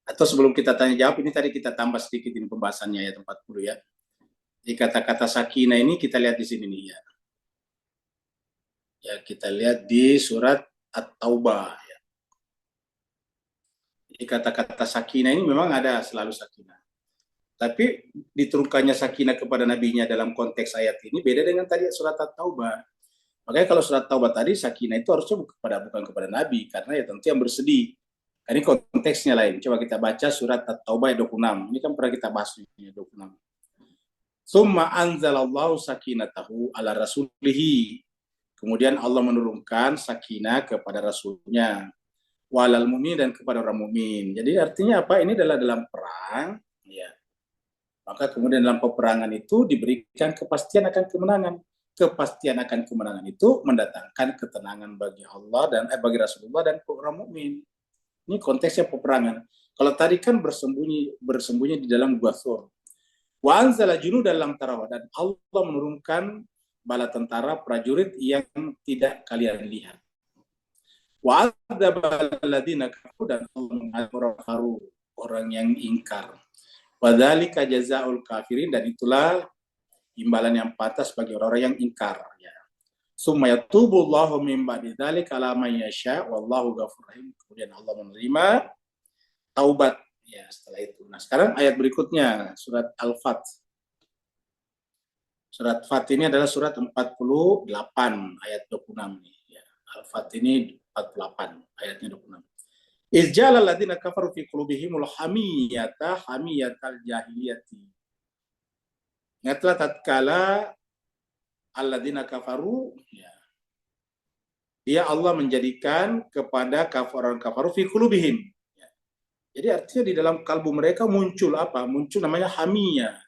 Atau sebelum kita tanya jawab, ini tadi kita tambah sedikit ini pembahasannya ayat 40 ya. Di kata-kata sakinah ini kita lihat di sini nih ya. Ya, kita lihat di surat At-Taubah ya. Di kata-kata sakinah ini memang ada selalu sakinah. Tapi diturunkannya sakinah kepada nabinya dalam konteks ayat ini beda dengan tadi surat At-Taubah. Makanya kalau surat Taubah tadi sakinah itu harusnya bukan kepada nabi, karena ya tentu yang bersedih. Ini konteksnya lain. Coba kita baca surat At-Taubah ayat 26. Ini kan pernah kita bahas ayat 26. Summa anzalallahu sakinatahu ala rasulihi. Kemudian Allah menurunkan sakinah kepada rasulnya. Walal mu'min, dan kepada orang mukmin. Jadi artinya apa? Ini adalah dalam perang. Ya. Maka kemudian dalam peperangan itu diberikan kepastian akan kemenangan. Kepastian akan kemenangan itu mendatangkan ketenangan bagi Allah dan bagi Rasulullah dan orang mukmin. Ini konteksnya peperangan. Kalau tadi kan bersembunyi di dalam gua Thur. Wa anzala junudan lam tarawha, dan Allah menurunkan bala tentara prajurit yang tidak kalian lihat. Wa adzaba alladziina kafaru, dan Allah mengadab orang yang ingkar. Wa dzalika jazaa'ul kafirin, dan itulah imbalan yang pantas bagi orang-orang yang ingkar ya. Summa yatubullahu min ba'di dzalika 'ala man yasha wallahu ghafurur rahim. Kemudian Allah menerima taubat ya setelah itu. Nah, sekarang ayat berikutnya surat Al-Fat. Surat Fat ini adalah surat 48 ayat 26 nih ya. Al-Fat ini 48 ayatnya 26. Izjala alladziina kafaru fi qulubihimul hamiyatal jahiliyati. Ingatlah tatkala alladzina kafaru ya. Dia Allah menjadikan kepada orang kafaru fi qulubihim. Ya. Jadi artinya di dalam kalbu mereka muncul apa? Muncul namanya hamiyah.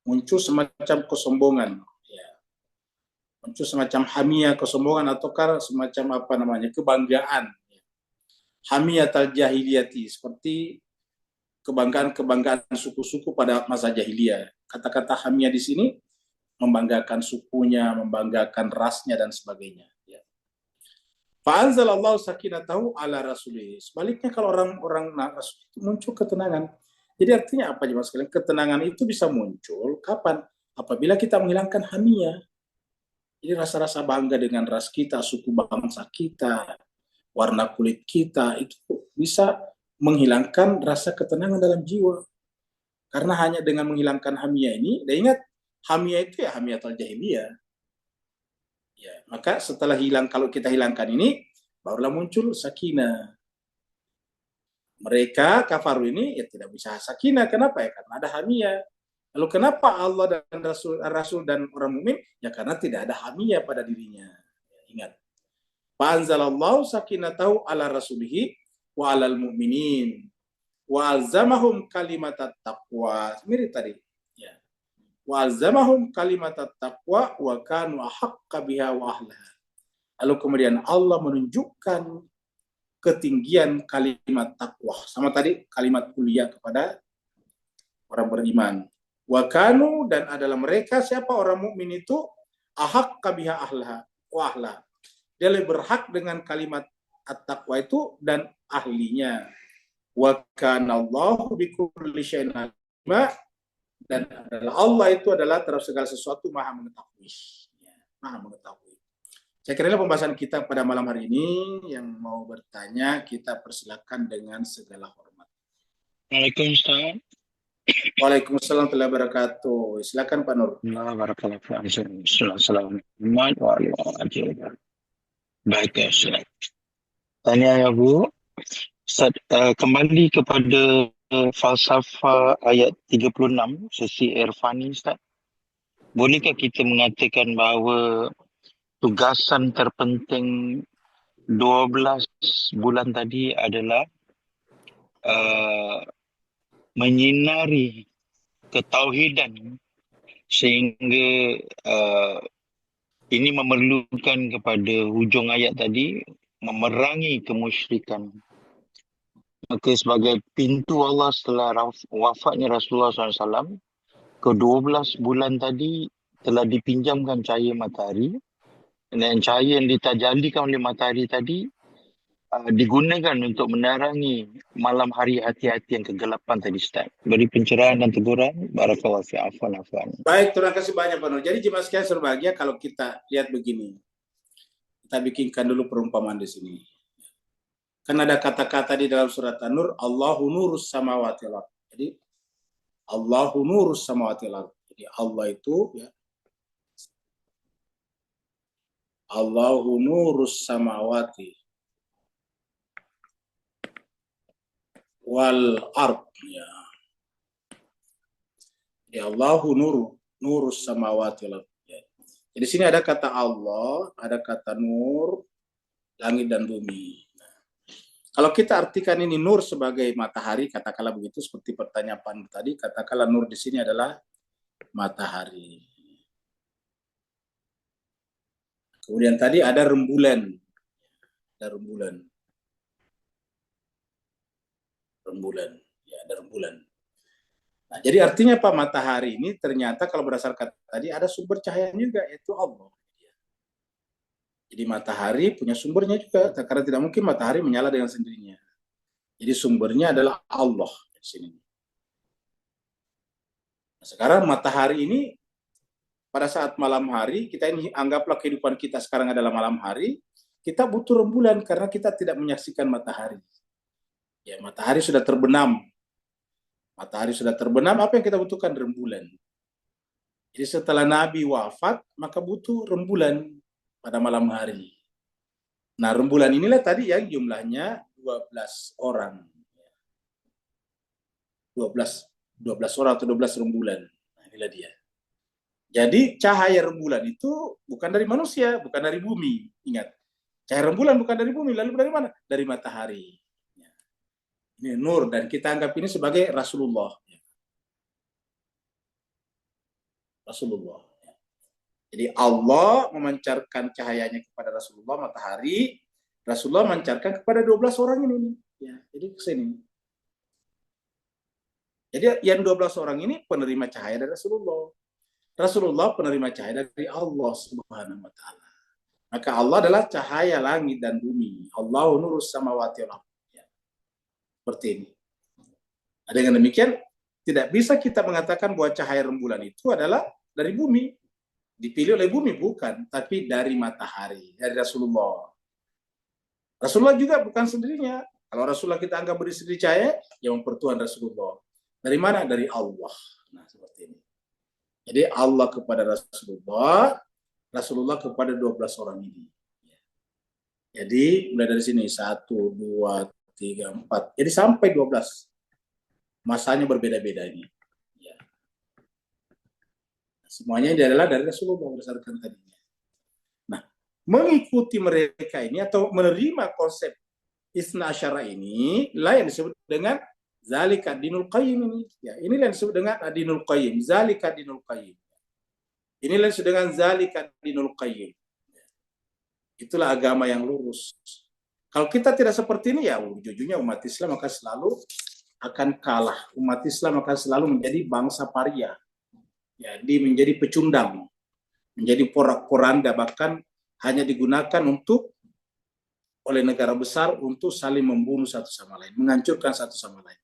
Muncul semacam kesombongan ya. Muncul semacam hamiyah, kesombongan, ataukah semacam apa namanya? Kebanggaan. Ya. Hamiyatal jahiliyati, seperti kebanggaan suku-suku pada masa jahiliyah. Kata-kata hamiyah di sini membanggakan sukunya, membanggakan rasnya dan sebagainya. Ya. Fa'anzalallahu sakinatahu ala rasulih. Sebaliknya kalau orang-orang rasul itu muncul ketenangan. Jadi artinya apa jemaah sekalian? Ketenangan itu bisa muncul kapan? Apabila kita menghilangkan hamiyah. Jadi rasa-rasa bangga dengan ras kita, suku bangsa kita, warna kulit kita, itu bisa menghilangkan rasa ketenangan dalam jiwa. Karena hanya dengan menghilangkan hamiyah ini, dan ingat, hamiyah itu ya hamiyatul jahiliyah. Ya, maka setelah hilang, kalau kita hilangkan ini, barulah muncul sakinah. Mereka kafaru ini ya tidak bisa sakinah. Kenapa ya? Karena ada hamiyah. Lalu kenapa Allah dan Rasul dan orang mukmin? Ya karena tidak ada hamiyah pada dirinya. Ya, ingat. Fa'anzalallahu sakinatahu ala rasulihi wa alal mu'minin wa alzamahum kalimatat taqwa. Mirip tadi. Ya. Wa alzamahum kalimatat taqwa wa kanu ahaqqa biha wa ahlaha. Lalu kemudian Allah menunjukkan ketinggian kalimat takwa. Sama tadi kalimat kuliah kepada orang beriman. Wa kanu, dan adalah mereka, siapa orang mukmin itu, ahaqqa biha ahlaha wa ahlaha. Dia lebih berhak dengan kalimat at-taqwa itu dan ahlinya. Wa kana Allahu bikulli syai'in alima, dan adalah Allah itu adalah terhadap segala sesuatu maha mengetahui. Ya, maha mengetahui. Saya kira pembahasan kita pada malam hari ini. Yang mau bertanya kita persilakan dengan segala hormat. Waalaikumsalam. Waalaikumsalam warahmatullahi wabarakatuh. Silakan Pak Nur. Baik, Ustaz. Tanya ya Bu. Ustaz, kembali kepada falsafah ayat 36 sesi Irfani, Ustaz. Bolehkah kita mengatakan bahawa tugasan terpenting 12 bulan tadi adalah menyinari ketauhidan, sehingga ini memerlukan kepada hujung ayat tadi memerangi kemusyrikan. Maka sebagai pintu Allah setelah wafatnya Rasulullah SAW, ke-12 bulan tadi telah dipinjamkan cahaya matahari Dan cahaya yang ditajalikan oleh matahari tadi digunakan untuk menerangi malam hari hati-hati yang kegelapan tadi, Ustaz. Beri pencerahan dan teguran. Barakallahu fi afwan. Baik, terima kasih banyak Pak Nur. Jadi jemaah sekalian berbahagia, kalau kita lihat begini, kita bikinkan dulu perumpamaan di sini. Kan ada kata-kata di dalam surat An-Nur, Allahu nurus samawati wal ardh. Jadi Allahu nurus samawati wal ardh. Jadi Allah itu ya, Allahu nurus samawati wal ardh. Ya. Ya Allahu nurus samawati wal ardh. Ya. Jadi sini ada kata Allah, ada kata nur, langit dan bumi. Kalau kita artikan ini nur sebagai matahari, katakanlah begitu, seperti pertanyaan tadi, katakanlah nur di sini adalah matahari. Kemudian tadi ada rembulan. Ada rembulan. Ya, ada rembulan. Nah, jadi artinya apa? Matahari ini ternyata kalau berdasarkan tadi ada sumber cahaya juga, yaitu Allah. Jadi matahari punya sumbernya juga, karena tidak mungkin matahari menyala dengan sendirinya. Jadi sumbernya adalah Allah di sini. Nah, sekarang matahari ini pada saat malam hari, kita ini anggaplah kehidupan kita sekarang adalah malam hari, kita butuh rembulan karena kita tidak menyaksikan matahari. Ya, matahari sudah terbenam. Matahari sudah terbenam, apa yang kita butuhkan? Rembulan. Jadi setelah Nabi wafat, maka butuh rembulan pada malam hari. Nah, rembulan inilah tadi yang jumlahnya 12 orang. 12 orang atau 12 rembulan. Nah, inilah dia. Jadi cahaya rembulan itu bukan dari manusia, bukan dari bumi. Ingat, cahaya rembulan bukan dari bumi, lalu dari mana? Dari matahari. Ini nur, dan kita anggap ini sebagai Rasulullah. Rasulullah. Jadi Allah memancarkan cahayanya kepada Rasulullah, matahari. Rasulullah memancarkan kepada 12 orang ini. Ya, jadi ke sini. Jadi yang 12 orang ini penerima cahaya dari Rasulullah. Rasulullah penerima cahaya dari Allah Subhanahu wa taala. Maka Allah adalah cahaya langit dan bumi. Allahu nurus samawati wal ardh. Ya. Seperti ini. Nah, dengan demikian tidak bisa kita mengatakan bahwa cahaya rembulan itu adalah dari bumi. Dipilih oleh bumi, bukan, tapi dari matahari, dari Rasulullah. Rasulullah juga bukan sendirinya. Kalau Rasulullah kita anggap bersendiri cahaya, yang mempertuhan Rasulullah. Dari mana? Dari Allah. Nah, seperti ini. Jadi Allah kepada Rasulullah, Rasulullah kepada 12 orang ini. Jadi mulai dari sini 1, 2, 3, 4. Jadi sampai 12. Masanya berbeda-beda ini. Semuanya ini adalah dari Rasulullah berdasarkan tadinya. Nah, mengikuti mereka ini atau menerima konsep Isna Asyara ini lah yang disebut dengan Zalika Dinul Qayyim ini. Ya, inilah yang disebut dengan Dinul Qayyim, Zalika Dinul Qayyim. Inilah yang disebut dengan Zalika Dinul Qayyim. Itulah agama yang lurus. Kalau kita tidak seperti ini, ya ujung-ujungnya umat Islam akan selalu akan kalah. Umat Islam akan selalu menjadi bangsa paria. Jadi menjadi pecundang, menjadi porak-poranda, bahkan hanya digunakan untuk oleh negara besar untuk saling membunuh satu sama lain, menghancurkan satu sama lain.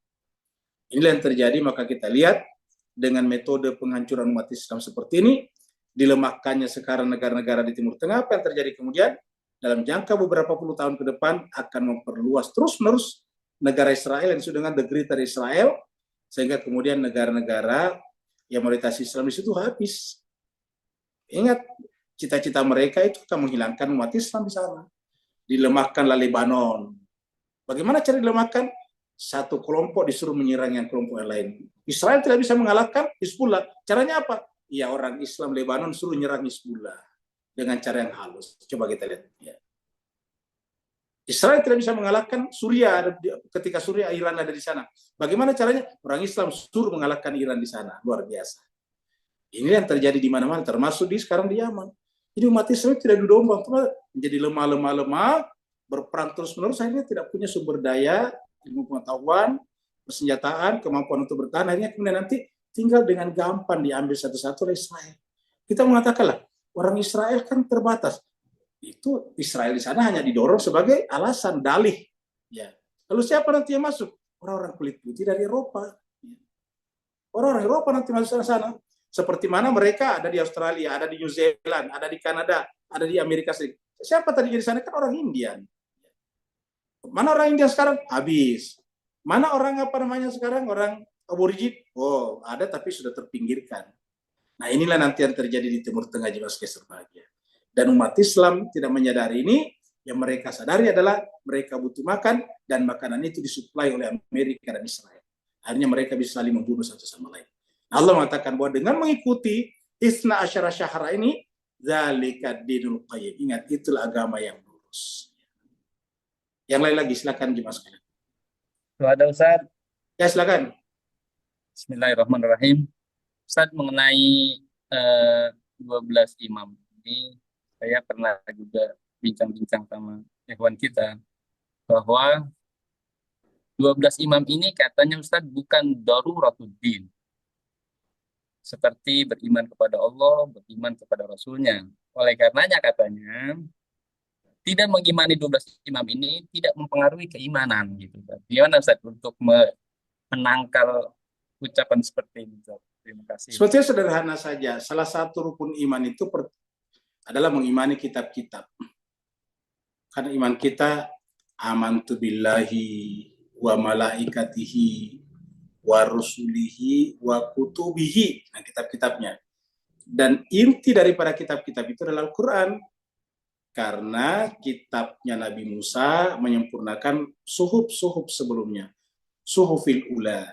Inilah yang terjadi, maka kita lihat dengan metode penghancuran umat Islam seperti ini, dilemahkannya sekarang negara-negara di Timur Tengah, apa yang terjadi kemudian? Dalam jangka beberapa puluh tahun ke depan akan memperluas terus-menerus negara Israel yang disebut dengan The Greater Israel, sehingga kemudian negara-negara yang mayoritas Islam di situ habis. Ingat, cita-cita mereka itu akan menghilangkan umat Islam di sana. Dilemahkanlah Lebanon. Bagaimana cara dilemahkan? Satu kelompok disuruh menyerang yang kelompok yang lain. Israel tidak bisa mengalahkan Hizbullah. Caranya apa? Ya, orang Islam Lebanon suruh nyerang Hizbullah dengan cara yang halus. Coba kita lihat. Ya. Israel tidak bisa mengalahkan Suriah ketika Suriah, Iran ada di sana. Bagaimana caranya? Orang Islam suruh mengalahkan Iran di sana. Luar biasa. Ini yang terjadi di mana-mana, termasuk sekarang di Yaman. Jadi umat Islam tidak domba, menjadi lemah, berperang terus-menerus, akhirnya tidak punya sumber daya, ilmu pengetahuan, persenjataan, kemampuan untuk bertahan, akhirnya kemudian nanti tinggal dengan gampang diambil satu-satu oleh Israel. Kita mengatakanlah, orang Israel kan terbatas. Itu Israel di sana hanya didorong sebagai alasan dalih. Ya. Lalu siapa nanti yang masuk? Orang-orang kulit putih dari Eropa. Orang-orang Eropa nanti masuk ke sana. Seperti mana mereka ada di Australia, ada di New Zealand, ada di Kanada, ada di Amerika Serikat. Siapa tadi di sana? Kan orang Indian. Mana orang India sekarang? Habis. Mana orang apa namanya sekarang? Orang aborigin? Oh, ada tapi sudah terpinggirkan. Nah, inilah nanti yang terjadi di Timur Tengah, jemaah sekalian berbahagia. Dan umat Islam tidak menyadari ini. Yang mereka sadari adalah mereka butuh makan, dan makanan itu disuplai oleh Amerika dan Israel. Akhirnya mereka bisa saling membunuh satu sama lain. Allah mengatakan bahwa dengan mengikuti Isna Asyara Syahra ini, zalika dinul qayyim. Ingat, itulah agama yang lurus. Yang lain lagi, silakan jemaah sekalian. Ada Ustaz. Ya, silakan. Bismillahirrahmanirrahim. Ustaz, mengenai 12 imam ini, saya pernah juga bincang-bincang sama ikhwan kita bahwa 12 imam ini katanya Ustaz bukan daruratuddin. Seperti beriman kepada Allah, beriman kepada Rasulnya. Oleh karenanya katanya tidak mengimani 12 imam ini tidak mempengaruhi keimanan gitu. Gimana Ustaz untuk menangkal ucapan seperti ini? Terima kasih. Sebetulnya sederhana saja. Salah satu rukun iman itu adalah mengimani kitab-kitab. Karena iman kita amantu billahi wa malaikatihi wa rusulihi wa kutubihi. Nah, kitab-kitabnya. Dan inti daripada kitab-kitab itu adalah Al-Quran. Karena kitabnya Nabi Musa menyempurnakan suhuf-suhuf sebelumnya. Suhufil ula.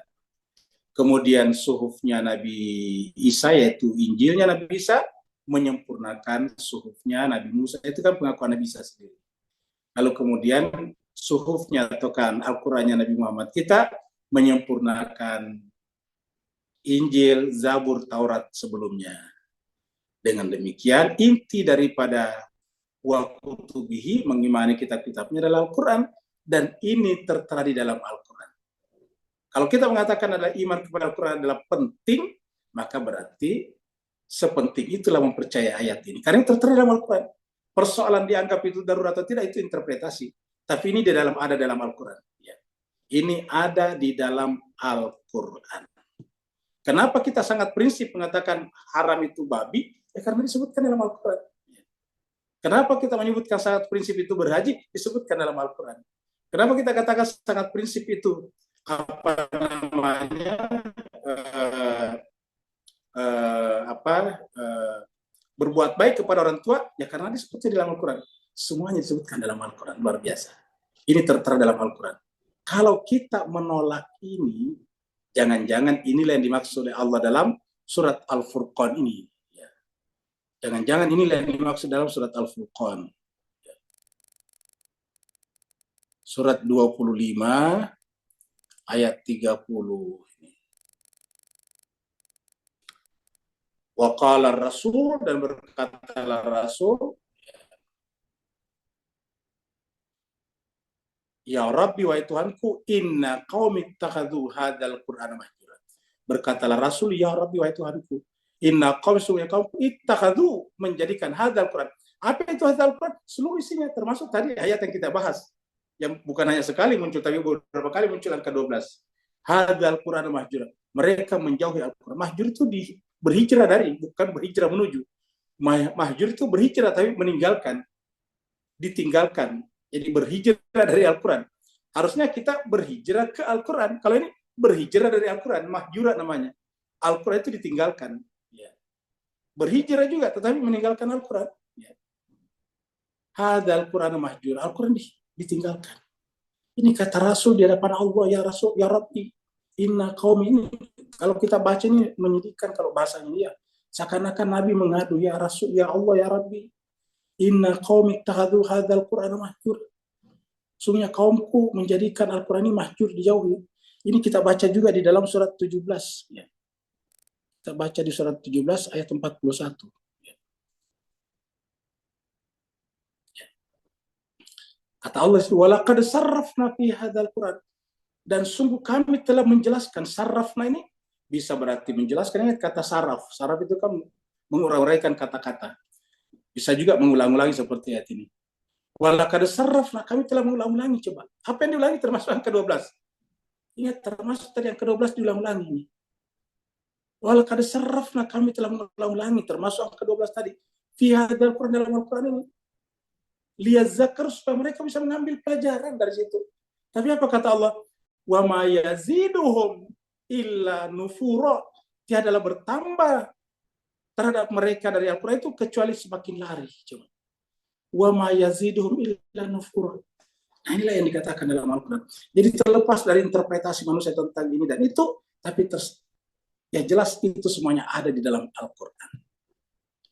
Kemudian suhufnya Nabi Isa, yaitu Injilnya Nabi Isa, menyempurnakan suhufnya Nabi Musa. Itu kan pengakuan Nabi Isa sendiri. Lalu kemudian suhufnya atau kan Al-Qurannya Nabi Muhammad kita menyempurnakan Injil, Zabur, Taurat sebelumnya. Dengan demikian inti daripada wa kutubihi, mengimani kitab-kitabnya adalah Al-Quran, dan ini tertera di dalam Al-Quran. Kalau kita mengatakan adalah iman kepada Al-Quran adalah penting, maka berarti sepenting itulah mempercayai ayat ini. Karena ini tertera dalam Al-Quran. Persoalan dianggap itu darurat atau tidak itu interpretasi. Tapi ini ada dalam Al-Quran. Ya. Ini ada di dalam Al-Quran. Kenapa kita sangat prinsip mengatakan haram itu babi? Ya karena disebutkan dalam Al-Quran. Ya. Kenapa kita menyebutkan sangat prinsip itu berhaji? Disebutkan dalam Al-Quran. Kenapa kita katakan sangat prinsip itu berbuat baik kepada orang tua, ya karena disebutkan dalam Al-Quran. Semuanya disebutkan dalam Al-Quran, luar biasa. Ini tertera dalam Al-Quran. Kalau kita menolak ini, jangan-jangan inilah yang dimaksud oleh Allah dalam surat Al-Furqan ini. Ya. Jangan-jangan inilah yang dimaksud dalam surat Al-Furqan. Ya. Surat 25, ayat 30. Wa qala Rasul, dan berkatalah Rasul, ya Rabbi, wahai Tuhanku, inna qaumi ittakhadhu hadzal Qur'ana mahjura. Berkatalah Rasul, ya Rabbi, wahai Tuhanku, inna qaumi ittakhadhu, menjadikan hadzal Qur'an. Apa itu hadzal Qur'an? Seluruh isinya, termasuk tadi ayat yang kita bahas, yang bukan hanya sekali muncul, tapi beberapa kali muncul yang ke-12. Hadzal Qur'ana mahjura. Mereka menjauhi Al-Quran. Mahjur itu berhijrah dari, bukan berhijrah menuju. Mahjur itu berhijrah tapi meninggalkan, ditinggalkan. Jadi berhijrah dari Al-Quran. Harusnya kita berhijrah ke Al-Quran. Kalau ini berhijrah dari Al-Quran, mahjura namanya. Al-Quran itu ditinggalkan. Ya. Berhijrah juga, tetapi meninggalkan Al-Quran. Ya. Hadzal Quran mahjura. Al-Quran ditinggalkan. Ini kata Rasul di hadapan Allah, ya Rasul, ya Rabbi, inna qaumi ini. Kalau kita baca ini menyedihkan kalau bahasanya ya. Seakan-akan Nabi mengadu, ya Rasul, ya Allah, ya Rabbi, inna qaumi ittakhadhu hadzal Qur'ana mahjur. Sungguhnya kaumku menjadikan Al-Quran ini mahjur, dijauhi. Ini kita baca juga di dalam surat 17. Ya. Kita baca di surat 17 ayat 41. Ya. Ya. Kata Allah, walaqad sarrafna fi hadzal Qur'an. Dan sungguh kami telah menjelaskan. Sarrafna ini bisa berarti menjelaskan. Ingat kata saraf. Saraf itu kan menguraikan kata-kata. Bisa juga mengulang-ulangi seperti ayat ini. Walaqad sarrafna, kami telah mengulang-ulangi. Coba, apa yang diulangi termasuk yang ke-12? Ingat, termasuk tadi yang ke-12 diulang-ulangi ini. Walaqad sarrafna, kami telah mengulang-ulangi, termasuk yang ke-12 tadi. Fi hadzal Qur'an, dalam Al-Qur'an ini. Liyadzakkaru, supaya mereka bisa mengambil pelajaran dari situ. Tapi apa kata Allah? Wa ma yaziduhum illa nufura. Tiadalah bertambah terhadap mereka dari Al-Quran itu kecuali semakin lari. Coba. Wa ma yaziduhum illa nufura. Nah, inilah yang dikatakan dalam Al-Quran. Jadi terlepas dari interpretasi manusia tentang ini dan itu, tapi ya jelas itu semuanya ada di dalam Al-Quran.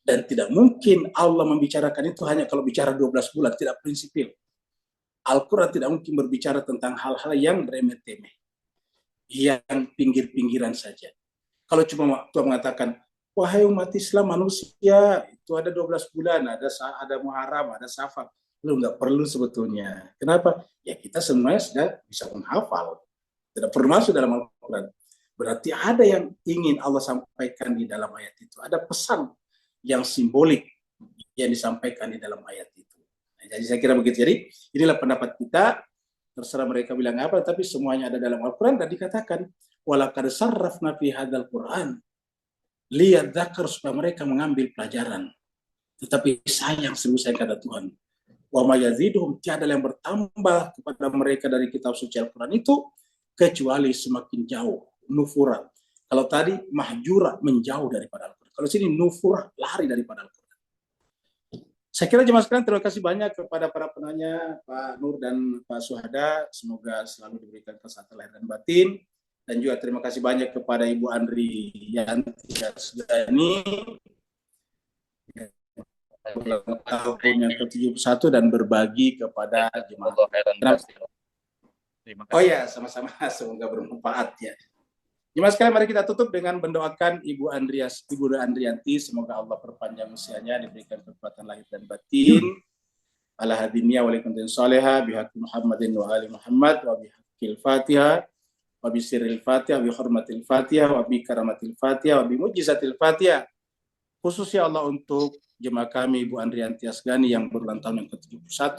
Dan tidak mungkin Allah membicarakan itu hanya kalau bicara 12 bulan, tidak prinsipil. Al-Quran tidak mungkin berbicara tentang hal-hal yang remeh-temeh, yang pinggir-pinggiran saja. Kalau cuma Tuhan mengatakan, wahai umat Islam, manusia itu ada 12 bulan, ada Muharram, ada Safar. Lu nggak perlu sebetulnya. Kenapa? Ya kita semuanya sudah bisa menghafal. Tidak perlu masuk dalam Al-Quran. Berarti ada yang ingin Allah sampaikan di dalam ayat itu. Ada pesan yang simbolik yang disampaikan di dalam ayat itu. Nah, jadi saya kira begitu. Jadi inilah pendapat kita. Terserah mereka bilang apa, tapi semuanya ada dalam Al-Quran dan dikatakan walaqad sarrafna fi hadzal Qur'an liyadzakkaru, supaya mereka mengambil pelajaran. Tetapi sayang, sungguh sayang kata Tuhan, wa ma yaziduhum, tiada yang bertambah kepada mereka dari kitab suci Al-Quran itu kecuali semakin jauh. Nufura. Kalau tadi mahjura, menjauh daripada Al-Quran. Kalau sini nufura, lari daripada Al-Quran. Saya kira jemaah sekalian, terima kasih banyak kepada para penanya, Pak Nur dan Pak Suhada. Semoga selalu diberikan kesehatan lahir dan batin. Dan juga terima kasih banyak kepada Ibu Andri Yanti Asgani, tahun yang ke-71 dan berbagi kepada jemaah. Oh ya, sama-sama, semoga bermanfaat ya. Jemaah sekalian, mari kita tutup dengan mendoakan Ibu Andrianti, semoga Allah perpanjang usianya, diberikan kekuatan lahir dan batin. Ala hadiniya wa likuntin saliha bihaqqi Muhammadin wa ali Muhammad wa bihaqqil Fatihah wa bi sirril Fatihah wa bi hurmatil Fatihah wa bi karamatil Fatihah wa bi mujizatil Fatihah. Khususnya Allah untuk jemaah kami Ibu Andrianti Asgani yang berulang tahun yang ke-71.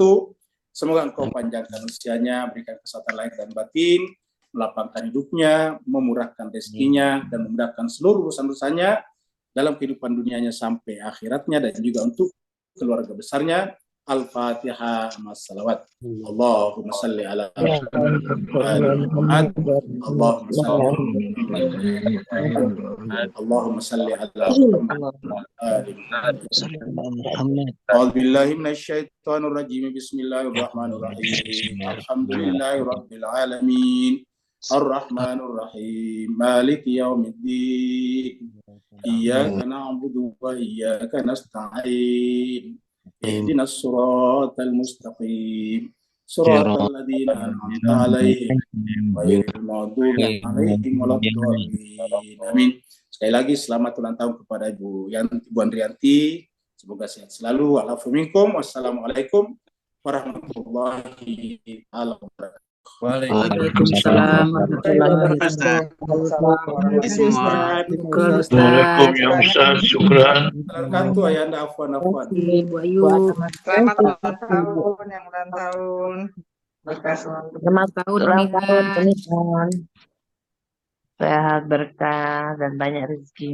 Semoga Engkau panjangkan usianya, berikan kesehatan lahir dan batin, melapangkan hidupnya, memurahkan rezekinya, dan memudahkan seluruh urusan-urusannya dalam kehidupan dunianya sampai akhiratnya, dan juga untuk keluarga besarnya. Al-Fatihah mas-salawat. Allahumma salli ala Muhammad. Allahumma salli ala Muhammad. A'udzubillahi minasyaitonir rajim. Bismillahirrahmanirrahim. Alhamdulillahi rabbil alamin. Ar-Rahmanir Rahim. Maliki yaumiddin. Iyyaka na'budu wa iyyaka nasta'in. Ihdinas siratal mustaqim. Siratal ladzina an'amta 'alaihim ghairil maghdubi 'alaihim waladdallin. Amin. Sekali lagi selamat ulang tahun kepada Ibu Andrianti. Semoga sehat selalu. Wassalamualaikum warahmatullahi wabarakatuh. Waalaikumsalam warahmatullahi wabarakatuh. Assalamualaikum ya Ustaz, syukran. Wabarakatuh, Ayanda, afwan. Ibu Ayu. Selamat ulang tahun, yang ulang tahun. Selamat tahun pernikahan. Sehat, berkah, dan banyak rezekinya.